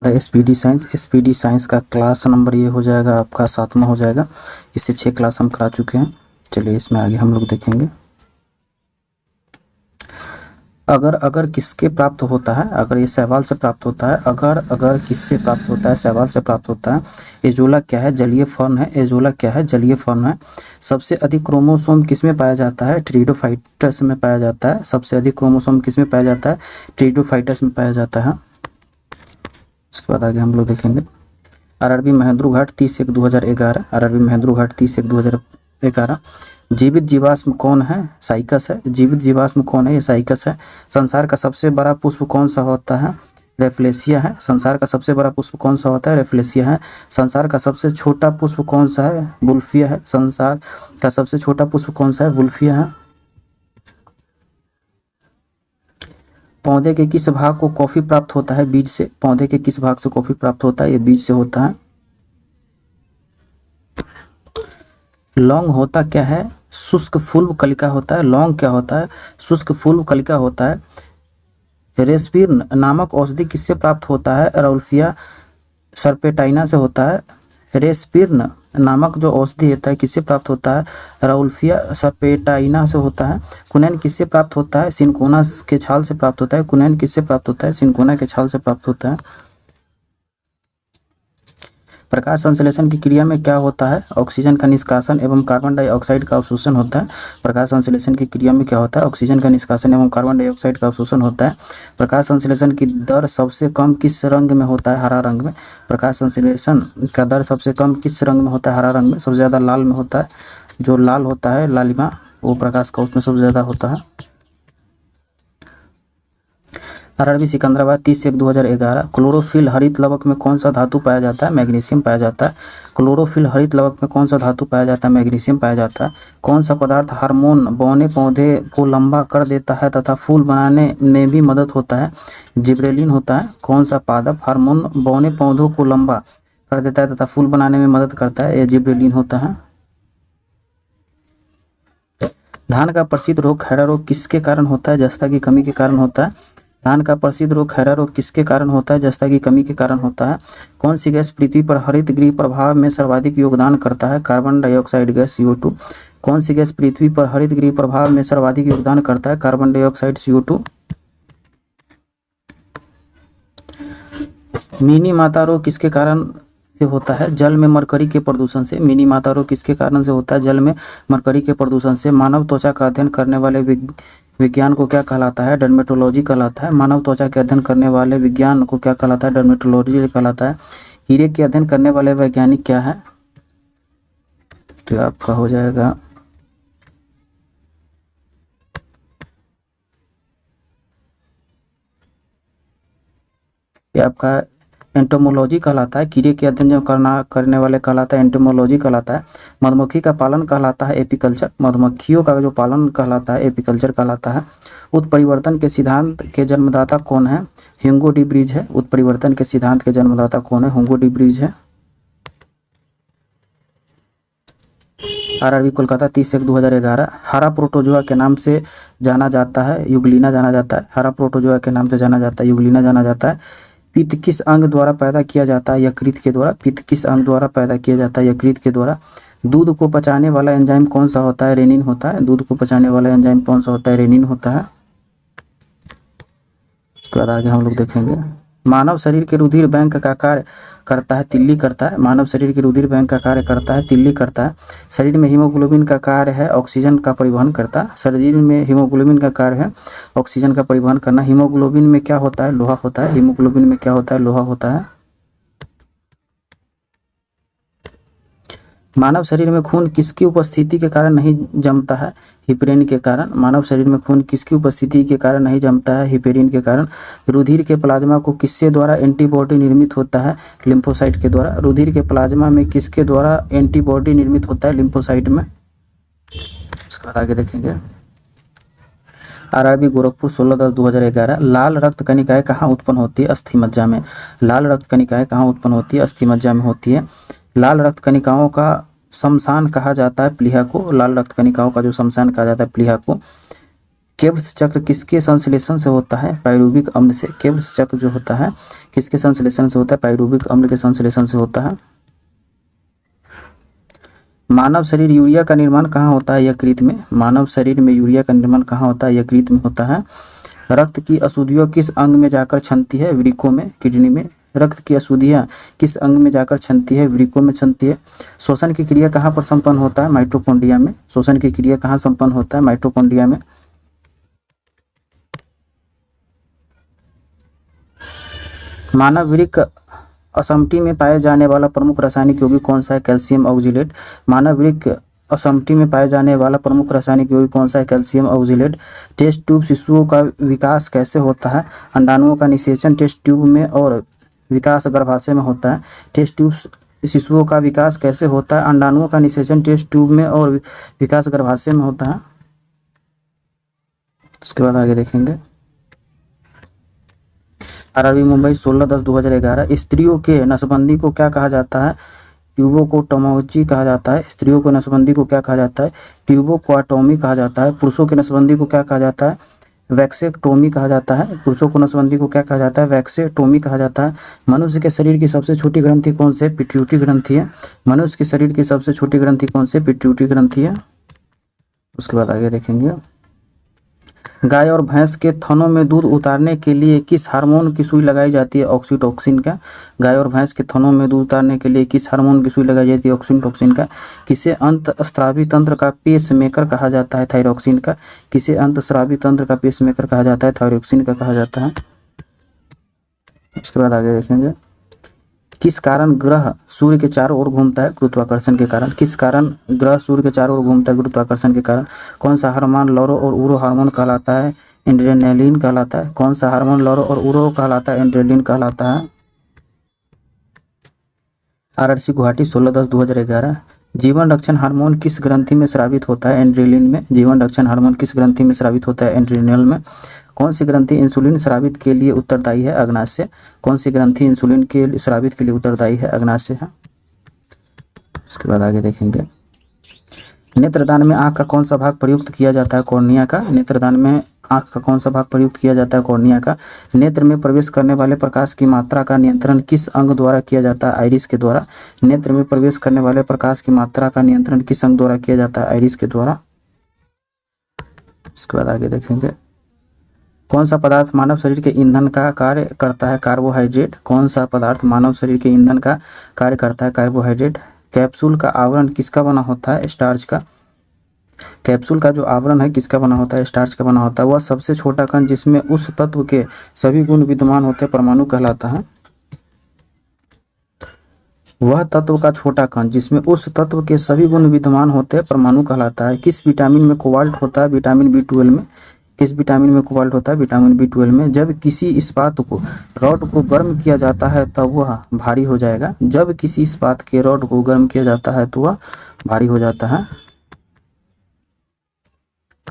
SPD science का class number ये हो जाएगा आपका 7वां हो जाएगा। इससे 6 क्लास हम करा चुके हैं। चलिए इसमें आगे हम लोग देखेंगे। अगर किसके प्राप्त होता है, अगर ये सवाल से प्राप्त होता है, अगर किससे प्राप्त होता है, सवाल से प्राप्त होता है। एजोला क्या है? जलीय फर्न है। एजोला क्या है? जलीय फर्न है। सबसे अधिक क्रोमोसोम किसमें पाया जाता है? टेरिडोफाइटस में पाया जाता है। सबसे अधिक क्रोमोसोम किसमें पाया जाता है? टेरिडोफाइटस में पाया जाता है। उसके बाद आगे हम लोग देखेंगे। आरआरबी महेंद्रू घाट 30/1/2011। आरआरबी महेंद्रू घाट 30/1/2011। जीवित जीवाश्म कौन है? साइकस है। जीवित जीवाश्म कौन है? ये साइकस है। संसार का सबसे बड़ा पुष्प कौन सा होता है? रेफ्लेसिया है। संसार का सबसे बड़ा पुष्प कौन सा होता है? रेफ्लेसिया है। संसार का सबसे छोटा पुष्प कौन सा है? वुल्फिया है। संसार का सबसे छोटा पुष्प कौन सा है? वुल्फिया है। पौधे के किस भाग को कॉफी प्राप्त होता है? बीज से। पौधे के किस भाग से कॉफी प्राप्त होता है? ये बीज से होता है। लौंग होता क्या है? शुष्क फूल कलिका होता है। लौंग क्या होता है? शुष्क फूल कलिका होता है। रेस्पिन नामक औषधि किससे प्राप्त होता है? राउल्फिया सर्पेटाइना से होता है। रेस्पिन नामक जो औषधि होता है किससे प्राप्त होता है? राउल्फिया सर्पेटाइना से होता है। कुनैन किससे प्राप्त होता है? सिनकोना के छाल से प्राप्त होता है। कुनैन किससे प्राप्त होता है? सिनकोना के छाल से प्राप्त होता है। प्रकाश संश्लेषण की क्रिया में क्या होता है? ऑक्सीजन का निष्कासन एवं कार्बन डाइऑक्साइड का अवशोषण होता है। प्रकाश संश्लेषण की क्रिया में क्या होता है? ऑक्सीजन का निष्कासन एवं कार्बन डाइऑक्साइड का अवशोषण होता है। प्रकाश संश्लेषण की दर सबसे कम किस रंग में होता है? हरा रंग में। प्रकाश संश्लेषण का दर सबसे कम किस रंग में होता है? हरा रंग में। सबसे ज़्यादा लाल में होता है। जो लाल होता है लालिमा, वो प्रकाश का उसमें सबसे ज़्यादा होता है। आरआरबी सिकंदराबाद 30/1/2011। क्लोरोफिल हरित लवक में कौन सा धातु पाया जाता है? मैग्नीशियम पाया जाता है। क्लोरोफिल हरित लवक में कौन सा धातु पाया जाता है? मैग्नीशियम पाया जाता है। कौन सा पदार्थ हार्मोन बौने पौधे को लंबा कर देता है तथा फूल बनाने में भी मदद होता है? जिब्रेलिन होता है। कौन सा पादप हार्मोन बौने पौधों को लंबा कर देता है तथा फूल बनाने में मदद करता है? यह जिब्रेलिन होता है। धान का प्रसिद्ध रोग खैरा रोग किसके कारण होता है? जस्ता की कमी के कारण होता है। धान का प्रसिद्ध रोग खैरा रोग किसके कारण होता है? जस्ता की कमी के कारण होता है। कौन सी गैस पृथ्वी पर हरित गृह प्रभाव में सर्वाधिक योगदान करता है? Carbon dioxide gas CO2। कौन सी गैस पृथ्वी पर हरित गृह प्रभाव में सर्वाधिक योगदान करता है? Carbon dioxide CO2। मिनी माता रोग किसके कारण से होता है? जल में मरकरी के प्रदूषण से। मिनी माता रोग किसके कारण से होता है? जल में मरकरी के प्रदूषण से। मानव त्वचा का अध्ययन करने वाले विज्ञान को क्या कहलाता है? डर्मेटोलॉजी कहलाता है। मानव त्वचा के अध्ययन करने वाले विज्ञान को क्या कहलाता है? डर्मेटोलॉजी कहलाता है। कीड़े के अध्ययन करने वाले वैज्ञानिक क्या है? तो आपका हो जाएगा ये आपका एंटोमोलॉजी कहलाता है। कीड़े के अध्ययन जो करने वाले कहलाता है एंटोमोलॉजी कहलाता है। मधुमक्खी का पालन कहलाता है एपीकल्चर। मधुमक्खियों का जो पालन कहलाता है एपीकल्चर कहलाता है। उत्परिवर्तन के सिद्धांत के जन्मदाता कौन है? ह्यूगो डी ब्रिज है। उत्परिवर्तन के सिद्धांत के जन्मदाता कौन है? ह्यूगो डी ब्रिज है। आरआरबी कोलकाता 30/1/2011। हरा प्रोटोजोआ के नाम से जाना जाता है यूग्लिना जाना जाता है। हरा प्रोटोजोआ के नाम से जाना जाता है यूग्लिना जाना जाता है। पित्त किस अंग द्वारा पैदा किया जाता है? यकृत के द्वारा। पित्त किस अंग द्वारा पैदा किया जाता है? यकृत के द्वारा। दूध को पचाने वाला एंजाइम कौन सा होता है? रेनिन होता है। दूध को पचाने वाला एंजाइम कौन सा होता है? रेनिन होता है। इसके बाद आगे हम लोग देखेंगे। मानव शरीर के रुधिर बैंक का कार्य करता है तिल्ली करता है। मानव शरीर के रुधिर बैंक का कार्य करता है तिल्ली करता है। शरीर में हीमोग्लोबिन का कार्य है ऑक्सीजन का परिवहन करता है। शरीर में हीमोग्लोबिन का कार्य है ऑक्सीजन का परिवहन करना। हीमोग्लोबिन में क्या होता है? लोहा होता है। हीमोग्लोबिन में क्या होता है? लोहा होता है। मानव शरीर में खून किसकी उपस्थिति के कारण नहीं जमता है? हिपेरिन के कारण। मानव शरीर में खून किसकी उपस्थिति के कारण नहीं जमता है? हिपेरिन के कारण। रुधिर के प्लाज्मा को किसके द्वारा एंटीबॉडी निर्मित होता है? लिम्फोसाइट के द्वारा। रुधिर के प्लाज्मा में किसके द्वारा एंटीबॉडी निर्मित होता है? लिम्फोसाइट में। इसके बाद आगे देखेंगे। आरआरबी गोरखपुर 16/10/2011। लाल रक्त कणिकाएं कहाँ उत्पन्न होती है? अस्थिमज्जा में। लाल रक्त कणिकाएं कहाँ उत्पन्न होती है? अस्थिमज्जा में होती है। लाल रक्त कणिकाओं का शमशान कहा जाता है प्लीहा को। लाल रक्त कणिकाओं का जो शमशान कहा जाता है प्लीहा को। केब्स चक्र किसके संश्लेषण से होता है? पाइरूविक अम्ल से। केब्स चक्र जो होता है किसके संश्लेषण से होता है? पाइरूविक अम्ल के संश्लेषण से होता है। मानव शरीर यूरिया का निर्माण कहाँ होता है? यकृत में। मानव शरीर में यूरिया का निर्माण कहाँ होता है? यकृत में होता है। रक्त की अशुद्धियाँ किस अंग में जाकर छनती है? वृक्कों में, किडनी में। रक्त की अशुद्धियाँ किस अंग में जाकर छनती है? वृक्कों में छनती है। शोषण की क्रिया कहाँ पर संपन्न होता है? माइटोकॉन्ड्रिया में। शोषण की क्रिया कहाँ संपन्न होता है? माइटोकॉन्ड्रिया में। मानव वृक्क असमटी में पाए जाने वाला प्रमुख रासायनिक यौगिक कौन सा है? Calcium oxalate. मानव वृक्क असमटी में पाए जाने वाला प्रमुख रासायनिक यौगिक कौन सा है? Calcium oxalate. टेस्ट ट्यूब शिशुओं का विकास कैसे होता है? अंडाणुओं का निषेचन टेस्ट ट्यूब में और विकास गर्भाशय में होता है। टेस्ट ट्यूब शिशुओं का विकास कैसे होता है? अंडाणुओं का निषेचन टेस्ट ट्यूब में और विकास गर्भाशय में होता है। उसके बाद आगे देखेंगे। आरआरबी मुंबई 16/10/2011। स्त्रियों के नसबंदी को क्या कहा जाता है? ट्यूबोक्टोमी कहा जाता है। स्त्रियों के नसबंदी को क्या कहा जाता है? ट्यूबोक्टोमी कहा जाता है। पुरुषों के नसबंदी को क्या कहा जाता है? वैक्सेक्टोमी कहा जाता है। पुरुषों को नसबंदी को क्या कहा जाता है? वैक्सेक्टोमी कहा जाता है। मनुष्य के शरीर की सबसे छोटी ग्रंथि कौन सी है? पिट्यूटरी ग्रंथि है। मनुष्य के शरीर की सबसे छोटी ग्रंथि कौन सी है? पिट्यूटरी ग्रंथि है। उसके बाद आगे देखेंगे। गाय और भैंस के थनों में दूध उतारने के लिए किस हार्मोन की सुई लगाई जाती है? ऑक्सीटोसिन का। गाय और भैंस के थनों में दूध उतारने के लिए किस हार्मोन की सुई लगाई जाती है? ऑक्सीटोसिन का। किसे अंतःस्रावी तंत्र का पेस मेकर कहा जाता है? थायरॉक्सिन का। किसे अंतःस्रावी तंत्र का पेस मेकर कहा जाता है? थायरॉक्सिन का कहा जाता है। उसके बाद आगे देखेंगे। किस कारण ग्रह सूर्य के चारों ओर घूमता है? गुरुत्वाकर्षण के कारण। किस कारण ग्रह सूर्य के चारों ओर घूमता है? गुरुत्वाकर्षण के कारण। कौन सा हार्मोन लौरो और उरो हार्मोन कहलाता है? एड्रेनालिन कहलाता है। कौन सा हार्मोन लौरो और उरो कहलाता है? एड्रेनालिन कहलाता है। आरआरसी गुवाहाटी 16/10/2011। जीवन रक्षण हार्मोन किस ग्रंथि में स्रावित होता है? एड्रेनालिन में। जीवन रक्षण हार्मोन किस ग्रंथि में स्रावित होता है? एड्रेनाल में। कौन सी ग्रंथि इंसुलिन स्रावित के लिए उत्तरदायी है? अग्नाशय। कौन सी ग्रंथि इंसुलिन के स्रावित के लिए उत्तरदायी है? अग्नाशय है। उसके बाद आगे देखेंगे। नेत्रदान में आँख का कौन सा भाग प्रयुक्त किया जाता है? कॉर्निया का। नेत्रदान में आँख का कौन सा भाग प्रयुक्त किया जाता है? कॉर्निया का। नेत्र में प्रवेश करने वाले प्रकाश की मात्रा का नियंत्रण किस अंग द्वारा किया जाता है? आइरिस के द्वारा। नेत्र में प्रवेश करने वाले प्रकाश की मात्रा का नियंत्रण किस अंग द्वारा किया जाता है? आइरिस के द्वारा। उसके बाद आगे देखेंगे। कौन सा पदार्थ मानव शरीर के ईंधन का कार्य करता है? कार्बोहाइड्रेट। कौन सा पदार्थ मानव शरीर के ईंधन का कार्य करता है? कार्बोहाइड्रेट। कैप्सूल का आवरण किसका बना होता है? स्टार्च का। कैप्सूल का जो आवरण है किसका बना होता है? स्टार्च का बना होता है। वह सबसे छोटा कण जिसमें उस तत्व के सभी गुण विद्यमान होते हैं परमाणु कहलाता है। वह तत्व का छोटा कण जिसमें उस तत्व के सभी गुण विद्यमान होते हैं परमाणु कहलाता है। किस विटामिन में कोबाल्ट होता है? विटामिन B12 में। किस विटामिन में कोबाल्ट होता है? विटामिन B12 में। जब किसी इस्पात को रॉड को गर्म किया जाता है तब वह भारी हो जाएगा। जब किसी इस्पात के रॉड को गर्म किया जाता है तो वह भारी हो जाता है।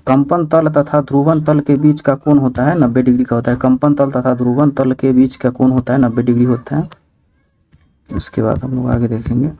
कंपन तल तथा ध्रुवन तल के बीच का कोण होता है 90 डिग्री का होता है। कंपन तल तथा ध्रुवन तल के बीच का कोण होता है 90 डिग्री होता है। इसके बाद हम लोग आगे देखेंगे।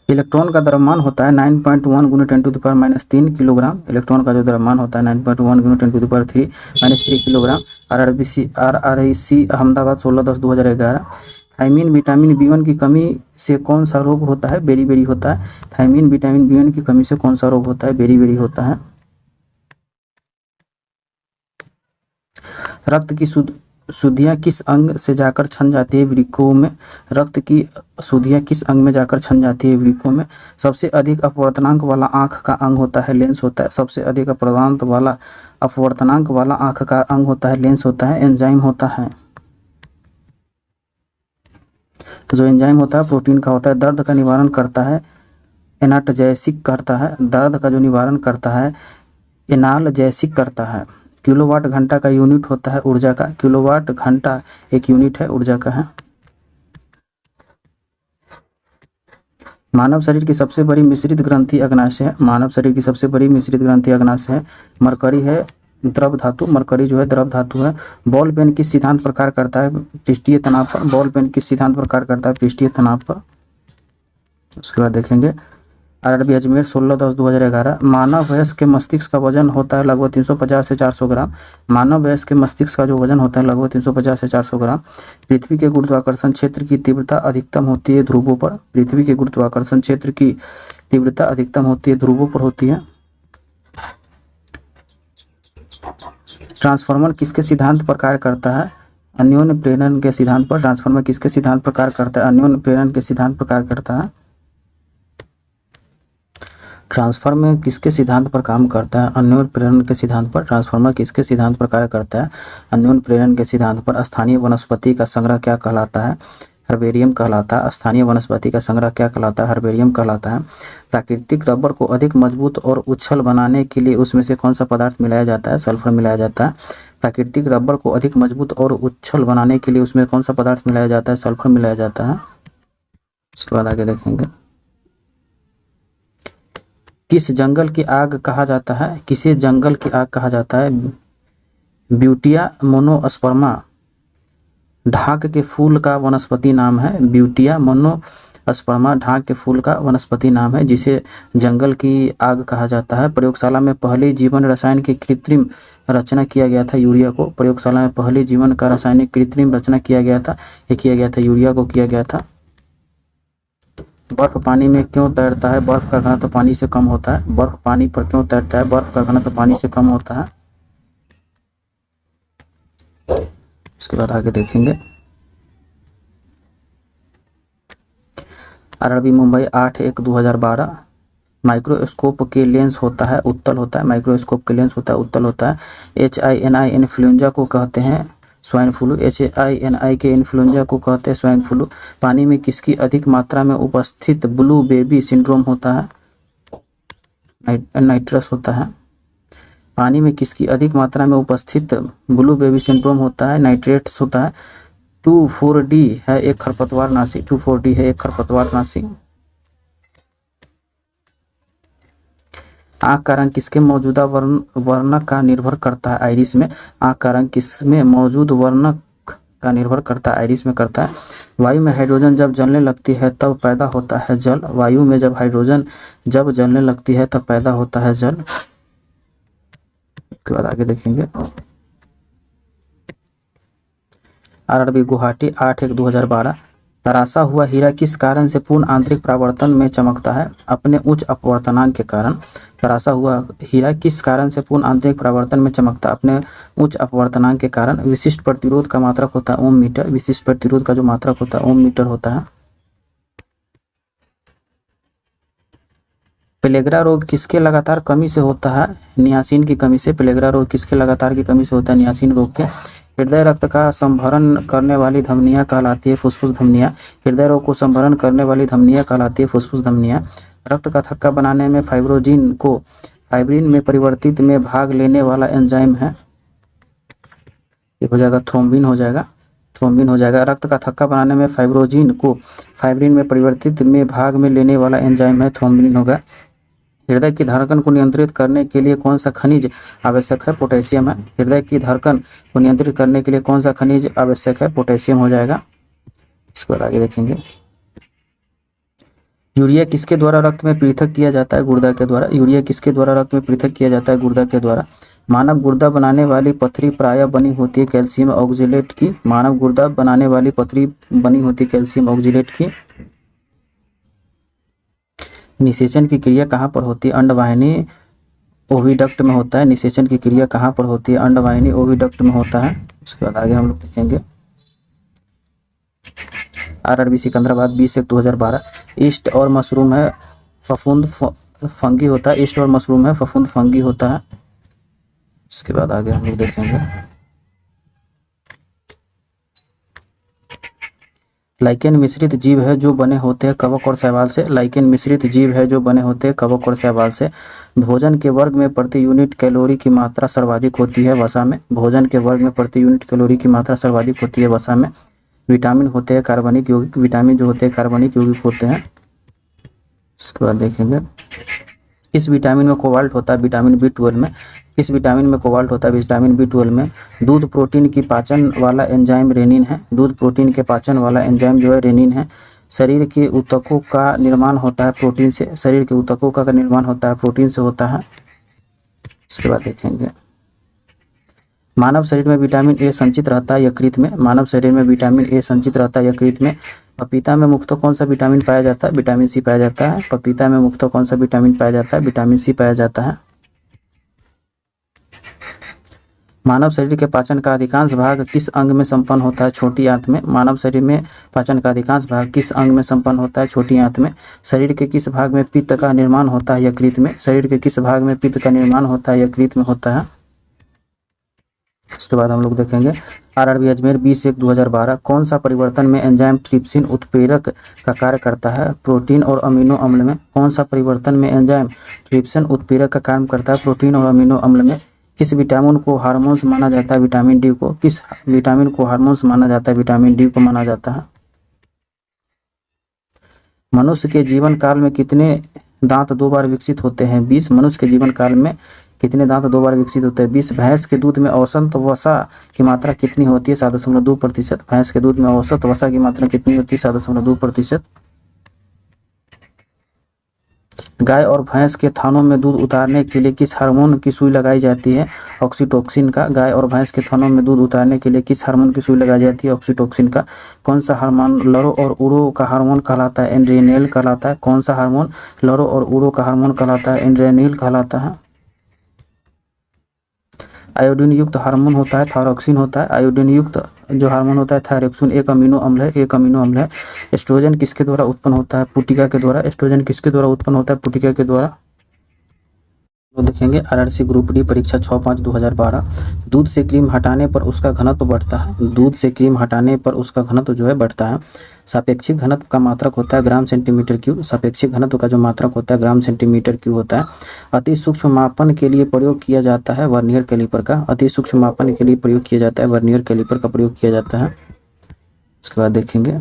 इलेक्ट्रॉन का द्रव्यमान होता है 9.1 × 10⁻³ किलोग्राम। इलेक्ट्रॉन का जो द्रव्यमान होता है 9.1 × 10⁻³ kilogram. RRIC Ahmedabad 16/10/2011। Thiamine vitamin B1 की कमी से कौन सा रोग होता है? बेरी होता है। थायमीन विटामिन B1 की कमी से कौन सा रोग होता है? बेरी होता है। रक्त की शुद्धियाँ किस अंग से जाकर छन जाती है? वृक्कों में। रक्त की शुद्धियाँ किस अंग में जाकर छन जाती है? वृक्कों में। सबसे अधिक अपवर्तनांक वाला आँख का अंग होता है? लेंस होता है। सबसे अधिक अपवर्तनांक वाला आँख का अंग होता है? लेंस होता है। एंजाइम होता है। जो एंजाइम होता है प्रोटीन का होता है। दर्द का निवारण करता है एनाल्जेसिक करता है। दर्द का जो निवारण करता है एनाल्जेसिक करता है। किलोवाट घंटा का यूनिट होता है ऊर्जा का। किलोवाट घंटा एक यूनिट है ऊर्जा का है। मानव शरीर की सबसे बड़ी मिश्रित ग्रंथि अग्नाशय है। मानव शरीर की सबसे बड़ी मिश्रित ग्रंथि अग्नाशय है। मरकरी है द्रव धातु। मरकरी जो है द्रव धातु है। बॉल पेन किस सिद्धांत पर कार्य करता है? पृष्ठीय तनाव पर। बॉल पेन किस सिद्धांत पर कार्य करता है? पृष्ठीय तनाव पर। उसके बाद देखेंगे आरआरबी अजमेर 16/10/2011। मानव वयस्क के मस्तिष्क का वजन होता है लगभग 350 से 400 ग्राम। मानव वयस्क के मस्तिष्क का जो वजन होता है लगभग 350 से 400 ग्राम। पृथ्वी के गुरुत्वाकर्षण क्षेत्र की तीव्रता अधिकतम होती है ध्रुवों पर। पृथ्वी के गुरुत्वाकर्षण क्षेत्र की तीव्रता अधिकतम होती है ध्रुवों पर होती है। ट्रांसफॉर्मर किसके सिद्धांत पर कार्य करता है? अन्योन्य प्रेरण के सिद्धांत पर। ट्रांसफॉर्मर किसके सिद्धांत पर कार्य करता है? अन्योन्य प्रेरण के सिद्धांत पर कार्य करता है। ट्रांसफॉर्मर किसके सिद्धांत पर काम करता है? अन्योन्य प्रेरण के सिद्धांत पर। ट्रांसफॉर्मर किसके सिद्धांत पर कार्य करता है? अन्योन्य प्रेरण के सिद्धांत पर। स्थानीय वनस्पति का संग्रह क्या कहलाता है? हर्बेरियम कहलाता है। स्थानीय वनस्पति का संग्रह क्या कहलाता है? हर्बेरियम कहलाता है। प्राकृतिक रबर को अधिक मजबूत और उछल बनाने के लिए उसमें से कौन सा पदार्थ मिलाया जाता है? सल्फर मिलाया जाता है। प्राकृतिक रबर को अधिक मजबूत और उछल बनाने के लिए उसमें कौन सा पदार्थ मिलाया जाता है? सल्फर मिलाया जाता है। उसके बाद आगे देखेंगे। किस जंगल की आग कहा जाता है? किसे जंगल की आग कहा जाता है? ब्यूटिया मोनोस्पर्मा ढाक के फूल का वनस्पति नाम है। ब्यूटिया मोनोस्पर्मा ढाक के फूल का वनस्पति नाम है जिसे जंगल की आग कहा जाता है। प्रयोगशाला में पहले जीवन रसायन की कृत्रिम रचना किया गया था यूरिया को। प्रयोगशाला में पहले जीवन का रासायनिक कृत्रिम रचना किया गया था। ये किया गया था यूरिया को किया गया था। बर्फ पानी में क्यों तैरता है? बर्फ का घनत्व पानी से कम होता है। बर्फ पानी पर क्यों तैरता है? बर्फ का घनत्व पानी से कम होता है। उसके बाद आगे देखेंगे। आरआरबी मुंबई 8/1/2012। माइक्रोस्कोप के लेंस होता है उत्तल होता है। माइक्रोस्कोप के लेंस होता है उत्तल होता है। HINI इन्फ्लुएंजा को कहते हैं स्वाइन फ्लू। HINI के इन्फ्लुएंजा को कहते हैं स्वाइन फ्लू। पानी में किसकी अधिक मात्रा में उपस्थित ब्लू बेबी सिंड्रोम होता है? नाइट्रस होता है। पानी में किसकी अधिक मात्रा में उपस्थित ब्लू बेबी सिंड्रोम होता है? नाइट्रेट्स होता है। 2,4-D है एक खरपतवारनाशी। 2,4-D है एक खरपतवारनाशी। आँख का रंग किसके मौजूदा वर्णक का निर्भर करता है? आइरिस में। आँख का रंग किसमें मौजूद वर्णक का निर्भर करता है? आइरिस में करता है। वायु में हाइड्रोजन जब जलने लगती है तब पैदा होता है जल। वायु में जब हाइड्रोजन जब जलने लगती है तब पैदा होता है जल। उसके बाद आगे देखेंगे। आरआरबी गुवाहाटी 8/1/2012। तराशा हुआ हीरा किस कारण से पूर्ण आंतरिक परावर्तन में चमकता है? अपने उच्च अपवर्तनांक के कारण। तराशा हुआ हीरा किस कारण से पूर्ण आंतरिक परावर्तन में चमकता है? अपने उच्च अपवर्तनांक के कारण। विशिष्ट प्रतिरोध का मात्रक होता है ओम मीटर। विशिष्ट प्रतिरोध का जो मात्रक होता है ओम मीटर होता है। पेलेग्रा रोग किसके लगातार कमी से होता है? नियासिन की कमी से। पेलेग्रा रोग किसके लगातार की कमी से होता है? नियासिन रोग के। हृदय रक्त का संभरण करने वाली धमनियां कहलाती है फुसफुस धमनियां। हृदय रोग को संभरण करने वाली धमनियां कहलाती है फुसफुस धमनियां। रक्त का थक्का बनाने में फाइब्रोजिन को फाइब्रिन में परिवर्तित में भाग लेने वाला एंजाइम है। ये हो जाएगा थ्रोम्बिन हो जाएगा। थ्रोम्बिन हो जाएगा। रक्त का थक्का बनाने में फाइब्रोजिन को फाइब्रिन में परिवर्तित में भाग में लेने वाला एंजाइम है थ्रोम्बिन होगा। हृदय की धड़कन को नियंत्रित करने के लिए कौन सा खनिज आवश्यक है? पोटेशियम है। हृदय की धड़कन को नियंत्रित करने के लिए कौन सा खनिज आवश्यक है? पोटेशियम हो जाएगा। इसके बाद आगे देखेंगे। यूरिया किसके द्वारा रक्त में पृथक किया जाता है? गुर्दा के द्वारा। यूरिया किसके द्वारा रक्त में पृथक किया जाता है? गुर्दा के द्वारा। मानव गुर्दा बनाने वाली पथरी प्रायः बनी होती है कैल्शियम ऑक्जेलेट की। मानव गुर्दा बनाने वाली पथरी बनी होती है कैल्शियम ऑक्जेलेट की। निषेचन की क्रिया कहाँ पर होती है? अंडवाहिनी ओविडक्ट में होता है। निषेचन की क्रिया कहाँ पर होती है? अंडवाहिनी ओविडक्ट में होता है। उसके बाद आगे हम लोग देखेंगे। आरआरबी सिकंदराबाद 20/1/2012। ईस्ट और मशरूम है फफूंद फंगी होता है। ईस्ट और मशरूम है फफूंद फंगी होता है। उसके बाद आगे हम लोग देखेंगे। लाइकेन मिश्रित जीव है जो बने होते हैं कवक और शैवाल से। लाइकेन मिश्रित जीव है जो बने होते हैं कवक और शैवाल से। भोजन के वर्ग में प्रति यूनिट कैलोरी की मात्रा सर्वाधिक होती है वसा में। भोजन के वर्ग में प्रति यूनिट कैलोरी की मात्रा सर्वाधिक होती है वसा में। विटामिन होते हैं कार्बनिक यौगिक। विटामिन जो होते हैं कार्बनिक यौगिक होते हैं। उसके बाद देखेंगे। किस विटामिन में कोबाल्ट होता है? विटामिन B12 में। किस विटामिन में कोबाल्ट होता है? विटामिन B12 में। दूध प्रोटीन की पाचन वाला एंजाइम रेनिन है। दूध प्रोटीन के पाचन वाला एंजाइम जो है रेनिन है। शरीर के ऊतकों का निर्माण होता है प्रोटीन से। शरीर के ऊतकों का निर्माण होता है प्रोटीन से होता है। इसके बाद देखेंगे मानव शरीर में विटामिन ए संचित रहता है यकृत में। मानव शरीर में विटामिन ए संचित रहता है यकृत में। पपीता में मुख्यतः कौन सा विटामिन पाया जाता है? विटामिन सी पाया जाता है। पपीता में मुख्यतः कौन सा विटामिन पाया जाता है? विटामिन सी पाया जाता है। मानव शरीर के पाचन का अधिकांश भाग किस अंग में संपन्न होता है? छोटी आंत में। मानव शरीर में पाचन का अधिकांश भाग किस अंग में संपन्न होता है? छोटी आंत में। शरीर के किस भाग में पित्त का निर्माण होता है? यकृत में। शरीर के किस भाग में पित्त का निर्माण होता है? यकृत में होता है। इसके बाद हम लोग देखेंगे आरआरबी अजमेर 20/1/2012 कौन सा परिवर्तन में एंजाइम ट्रिप्सिन उत्प्रेरक का कार्य करता है? प्रोटीन और अमीनो अम्ल में। कौन सा परिवर्तन में एंजाइम ट्रिप्सिन उत्प्रेरक का काम करता है? प्रोटीन और अमीनो अम्ल में। किस विटामिन को हार्मोन्स माना जाता है? विटामिन डी को। किस विटामिन को हार्मोन्स माना जाता है? विटामिन डी को माना जाता है। मनुष्य के जीवन काल में कितने दांत 2 बार विकसित होते हैं? 20। मनुष्य के जीवन काल में कितने दांत 2 बार विकसित होते हैं? 20। भैंस के दूध में औसत वसा की मात्रा कितनी होती है? 7.2%। भैंस के दूध में औसत वसा की मात्रा कितनी होती है? 7.2%। गाय और भैंस के थानों में दूध उतारने के लिए किस हार्मोन की सुई लगाई जाती है? ऑक्सीटोसिन का। गाय और भैंस के थानों में दूध उतारने के लिए किस हार्मोन की सुई लगाई जाती है? ऑक्सीटोसिन का। कौन सा हार्मोन लरो और उरो का हार्मोन कहलाता है? एड्रेनल कहलाता है। कौन सा हार्मोन लरो और उरो का हार्मोन कहलाता है? एड्रेनल कहलाता है। आयोडीन युक्त हार्मोन होता है थायरोक्सिन होता है। आयोडीन युक्त जो हार्मोन होता है थायरोक्सिन एक अमीनो अम्ल है। एक अमीनो अम्ल है। एस्ट्रोजन किसके द्वारा उत्पन्न होता है? पुटिका के द्वारा। एस्ट्रोजन किसके द्वारा उत्पन्न होता है? पुटिका के द्वारा। तो देखेंगे आरआरसी ग्रुप डी परीक्षा 6/5/2012 दूध से क्रीम हटाने पर उसका घनत्व बढ़ता है। दूध से क्रीम हटाने पर उसका घनत्व जो है बढ़ता है। सापेक्षिक घनत्व का मात्रक होता है ग्राम सेंटीमीटर क्यूब। सापेक्षिक घनत्व का जो मात्रक होता है ग्राम सेंटीमीटर क्यूब होता है। अति सूक्ष्म मापन के लिए प्रयोग किया जाता है वर्नियर कैलिपर का। अति सूक्ष्म मापन के लिए प्रयोग किया जाता है वर्नियर कैलिपर का प्रयोग किया जाता है। इसके बाद देखेंगे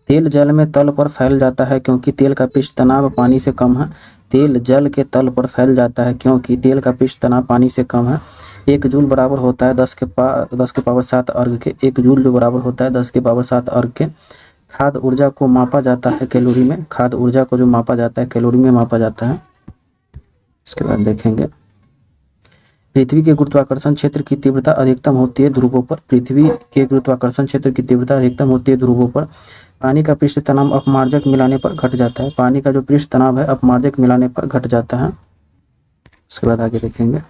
तेल जल में तल पर फैल जाता है क्योंकि तेल का पृष्ठ तनाव पानी से कम है। तेल जल के तल पर फैल जाता है क्योंकि तेल का पृष्ठ तनाव पानी से कम है। 1 जूल बराबर होता है 10 के पावर 7 अर्घ के। 1 जूल जो बराबर होता है 10 के पावर 7 अर्घ के। खाद्य ऊर्जा को मापा जाता है कैलोरी में। खाद्य ऊर्जा को जो मापा जाता है कैलोरी में मापा जाता है। इसके बाद देखेंगे पृथ्वी के गुरुत्वाकर्षण क्षेत्र की तीव्रता अधिकतम होती है ध्रुवों पर। पृथ्वी के गुरुत्वाकर्षण क्षेत्र की तीव्रता अधिकतम होती है ध्रुवों पर। पानी का पृष्ठ तनाव अपमार्जक मिलाने पर घट जाता है। पानी का जो पृष्ठ तनाव है अपमार्जक मिलाने पर घट जाता है। उसके बाद आगे देखेंगे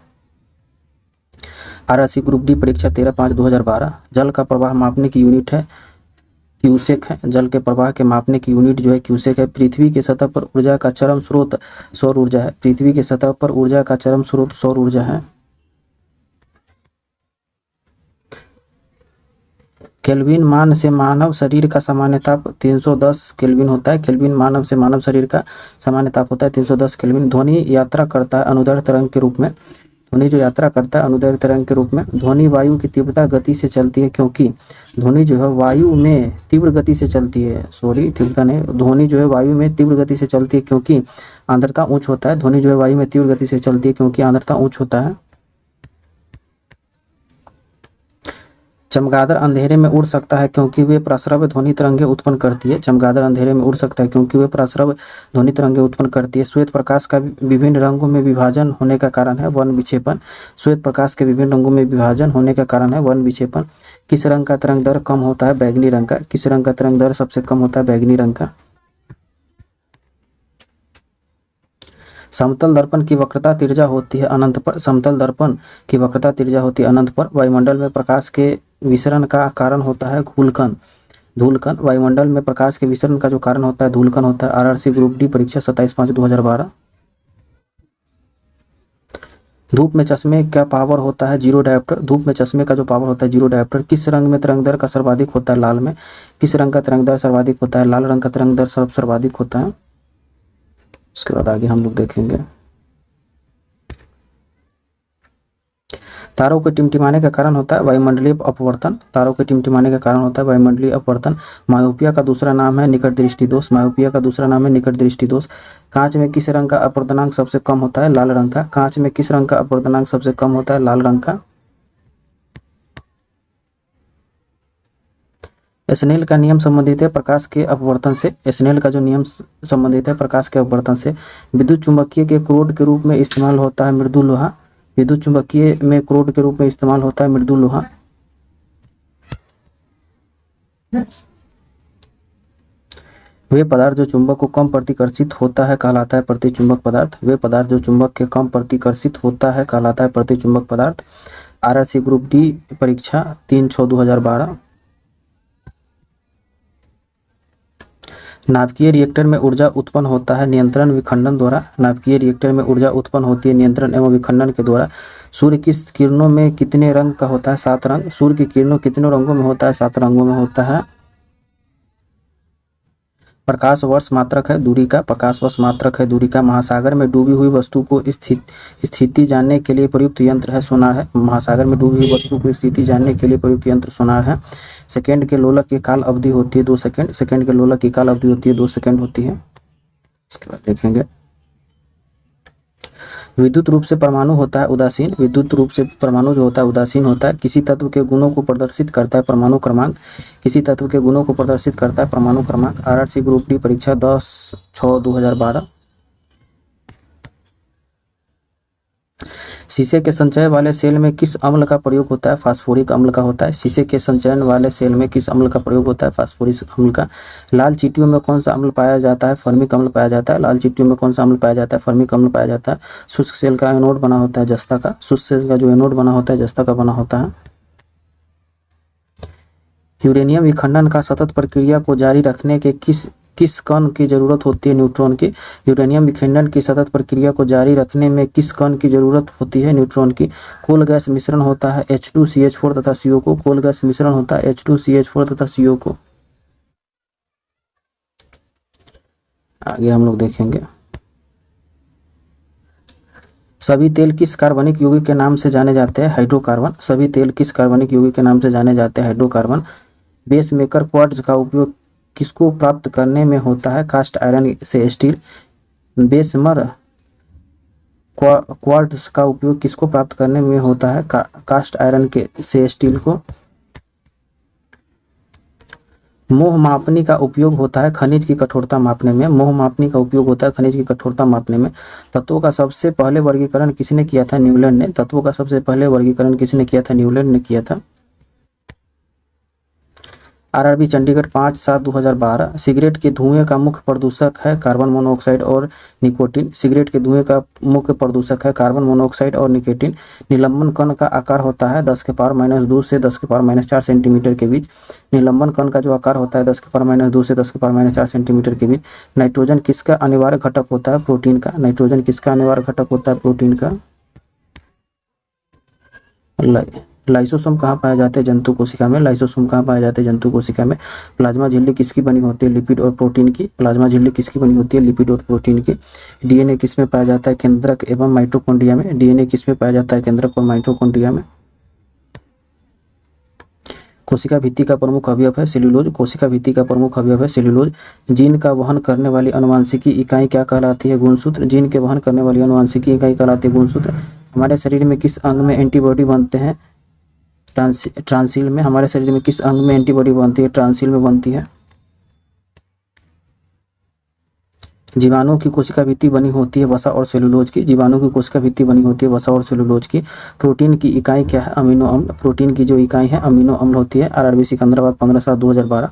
आरआरसी ग्रुप डी परीक्षा 13/5/2012 जल का प्रवाह मापने की यूनिट है क्यूसेक है। जल के प्रवाह के मापने की यूनिट जो है क्यूसेक है। पृथ्वी के सतह पर ऊर्जा का चरम स्रोत सौर ऊर्जा है। पृथ्वी के सतह पर ऊर्जा का चरम स्रोत सौर ऊर्जा है। केल्विन मान से मानव शरीर का सामान्य ताप 310 केल्विन होता है। केल्विन मानव से मानव शरीर का सामान्य ताप होता है 310 केल्विन। ध्वनि यात्रा करता है अनुदैर्ध्य तरंग के रूप में। ध्वनि जो यात्रा करता है अनुदैर्ध्य तरंग के रूप में। ध्वनि वायु की तीव्रता गति से चलती है क्योंकि ध्वनि जो है वायु में तीव्र गति से चलती है। तीव्रता नहीं, ध्वनि जो है वायु में तीव्र गति से चलती है क्योंकि आर्द्रता उच्च होता है। ध्वनि जो है वायु में तीव्र गति से चलती है क्योंकि आर्द्रता उच्च होता है। चमगादड़ अंधेरे में उड़ सकता है क्योंकि वे प्रस्रव ध्वनि तरंगे उत्पन्न करती है। चमगादड़ अंधेरे में उड़ सकता है क्योंकि वे प्रस्रव ध्वनि तरंगे उत्पन्न करती है। श्वेत प्रकाश का विभिन्न रंगों में विभाजन होने का कारण है वर्ण विक्षेपण। श्वेत प्रकाश के विभिन्न रंगों में विभाजन होने का कारण है वर्ण विक्षेपण। किस रंग का तरंग दर कम होता है? बैंगनी रंग का। किस रंग का तरंग दर सबसे कम होता है? बैंगनी रंग का। समतल दर्पण की वक्रता तिर्यजा होती है अनंत पर। समतल दर्पण की वक्रता तिर्यजा होती है अनंत पर। वायुमंडल में प्रकाश के विसरण का कारण होता है धूलकण। वायुमंडल में प्रकाश के विसरण का जो कारण होता है धूलकण होता है। आरआरसी ग्रुप डी परीक्षा 27/5/2012 धूप में चश्मे का पावर होता है 0 डायोप्टर। धूप में चश्मे का जो पावर होता है 0 डायोप्टर। किस रंग में तरंग दर का सर्वाधिक होता है? लाल में। किस रंग का तरंग दर सर्वाधिक होता है? लाल रंग का तरंग दर सर्वाधिक होता है। उसके बाद आगे हम लोग देखेंगे तारों के टिमटिमाने का कारण होता है वायुमंडलीय अपवर्तन। तारों के टिमटिमाने का कारण होता है वायुमंडलीय अपवर्तन। मायोपिया का दूसरा नाम है निकट दृष्टि दोष। मायोपिया का दूसरा नाम है निकट दृष्टि दोष। कांच में किस रंग का अपवर्तनांक सबसे कम होता है? लाल रंग का। कांच में किस रंग का अपवर्तनांक सबसे कम होता है? लाल रंग का। स्नेल का नियम संबंधित है प्रकाश के अपवर्तन से। स्नेल का जो नियम संबंधित है प्रकाश के अपवर्तन से। विद्युत चुम्बकीय के क्रोड के रूप में इस्तेमाल होता है मृदु लोहा। विद्युत चुम्बकीय में क्रोड के रूप में इस्तेमाल होता है मृदु लोहा। वे पदार्थ जो चुंबक को कम प्रतिकर्षित होता है कहलाता है प्रतिचुंबक पदार्थ। वे पदार्थ जो चुंबक के कम प्रतिकर्षित होता है कहलाता है प्रतिचुंबक पदार्थ। आरआरसी ग्रुप डी परीक्षा 3/6/2012। नाभिकीय रिएक्टर में ऊर्जा उत्पन्न होता है नियंत्रण विखंडन द्वारा। नाभिकीय रिएक्टर में ऊर्जा उत्पन्न होती है नियंत्रण एवं विखंडन के द्वारा। सूर्य की किरणों में कितने रंग का होता है? 7 रंग। सूर्य की किरणों कितने रंगों में होता है? 7 रंगों में होता है। प्रकाश वर्ष मात्रक है दूरी का। प्रकाश वर्ष मात्रक है दूरी का। महासागर में डूबी हुई वस्तु को स्थिति जानने के लिए प्रयुक्त यंत्र है सोनार है। महासागर में डूबी हुई वस्तु को स्थिति जानने के लिए प्रयुक्त यंत्र सोनार है। सेकंड के लोलक की काल अवधि होती है 2 सेकंड। सेकंड के लोलक की काल अवधि होती है 2 सेकंड होती है। इसके बाद देखेंगे विद्युत रूप से परमाणु होता है उदासीन। विद्युत रूप से परमाणु जो होता है उदासीन होता है। किसी तत्व के गुणों को प्रदर्शित करता है परमाणु क्रमांक। किसी तत्व के गुणों को प्रदर्शित करता है परमाणु क्रमांक। आरआरसी ग्रुप डी परीक्षा 10/6/2012। शीशे के संचय वाले सेल में किस अम्ल का प्रयोग होता है? फास्फोरिक अम्ल का होता है। शीशे के संचयन वाले सेल में किस अम्ल का प्रयोग होता है? फास्फोरिक अम्ल का। लाल चींटियों में कौन सा अम्ल पाया जाता है? फर्मिक अम्ल पाया जाता है। लाल चींटियों में कौन सा अम्ल पाया जाता है? फर्मिक अम्ल पाया जाता है। शुष्क सेल का एनोड बना होता है जस्ता का। शुष्क सेल का जो एनोड बना होता है जस्ता का बना होता है। यूरेनियम विखंडन का सतत प्रक्रिया को जारी रखने के किस कण की जरूरत होती है? न्यूट्रॉन की। यूरेनियम विखंडन की सतत प्रक्रिया को जारी रखने में किस कण की जरूरत होती है? न्यूट्रॉन की। कोल गैस मिश्रण होता है H2CH4 तथा CO को। कोल गैस मिश्रण होता है H2CH4 तथा CO को। आगे हम लोग देखेंगे सभी तेल किस कार्बनिक यौगिक के नाम से जाने जाते हैं? हाइड्रोकार्बन। सभी तेल किस कार्बनिक यौगिक के नाम से जाने जाते हैं? हाइड्रोकार्बन। बेस मेकर क्वार्ट्ज का उपयोग किसको प्राप्त करने में होता है? कास्ट आयरन से स्टील। बेसमर क्वार्ट्ज का उपयोग किसको प्राप्त करने में होता है? कास्ट आयरन के से स्टील को। मोह मापनी का उपयोग होता है खनिज की कठोरता मापने में। मोह मापनी का उपयोग होता है खनिज की कठोरता मापने में। तत्वों का सबसे पहले वर्गीकरण किसने किया था? न्यूलैंड ने। तत्वों का सबसे पहले वर्गीकरण किसने किया था? न्यूलैंड ने किया था। आरआरबी चंडीगढ़ 5/7/2012। सिगरेट के धुएं का मुख्य प्रदूषक है कार्बन मोनोऑक्साइड और निकोटीन। सिगरेट के धुएं का मुख्य प्रदूषक है कार्बन मोनोऑक्साइड और निकोटीन। निलंबन कण का आकार होता है 10⁻² से 10⁻4 सेंटीमीटर के बीच। निलंबन कण का जो आकार होता है 10⁻² से 10⁻4 सेंटीमीटर के बीच। नाइट्रोजन किसका अनिवार्य घटक होता है? प्रोटीन का। नाइट्रोजन किसका अनिवार्य घटक होता है? प्रोटीन का। लाइसोसोम कहाँ पाए जाते हैं? जंतु कोशिका में। लाइसोसोम कहाँ पाए जाते हैं? जंतु कोशिका में। प्लाज्मा झिल्ली किसकी बनी होती है? लिपिड और प्रोटीन की। प्लाज्मा झिल्ली किसकी बनी होती है? लिपिड और प्रोटीन की। डीएनए किसमें पाया जाता है? केंद्रक एवं माइटोकॉन्ड्रिया में। डीएनए किसमें पाया जाता है? केंद्रक और माइटोकॉन्ड्रिया में। कोशिका भित्ति का प्रमुख अवयव है सेल्यूलोज। कोशिका भित्ति का प्रमुख अवयव है सेल्यूलोज। जीन का वहन करने वाली अनुवांशिकी इकाई क्या कहलाती है? गुणसूत्र। जीन के वहन करने वाली अनुवांशिकी इकाई कहलाती है गुणसूत्र। हमारे शरीर में किस अंग में एंटीबॉडी बनते हैं? ट्रांसिल में। हमारे शरीर में किस अंग में एंटीबॉडी बनती है? ट्रांसिल में बनती है। जीवाणुओं की कोशिका भित्ति बनी होती है वसा और सेलुलोज की। जीवाणु की कोशिका भित्ति बनी होती है वसा और सेलुलोज की। प्रोटीन की इकाई क्या है? अमीनो अम्ल। प्रोटीन की जो इकाई है अमीनो अम्ल होती है। आरआरबी सिकंदराबाद 15/7/2012।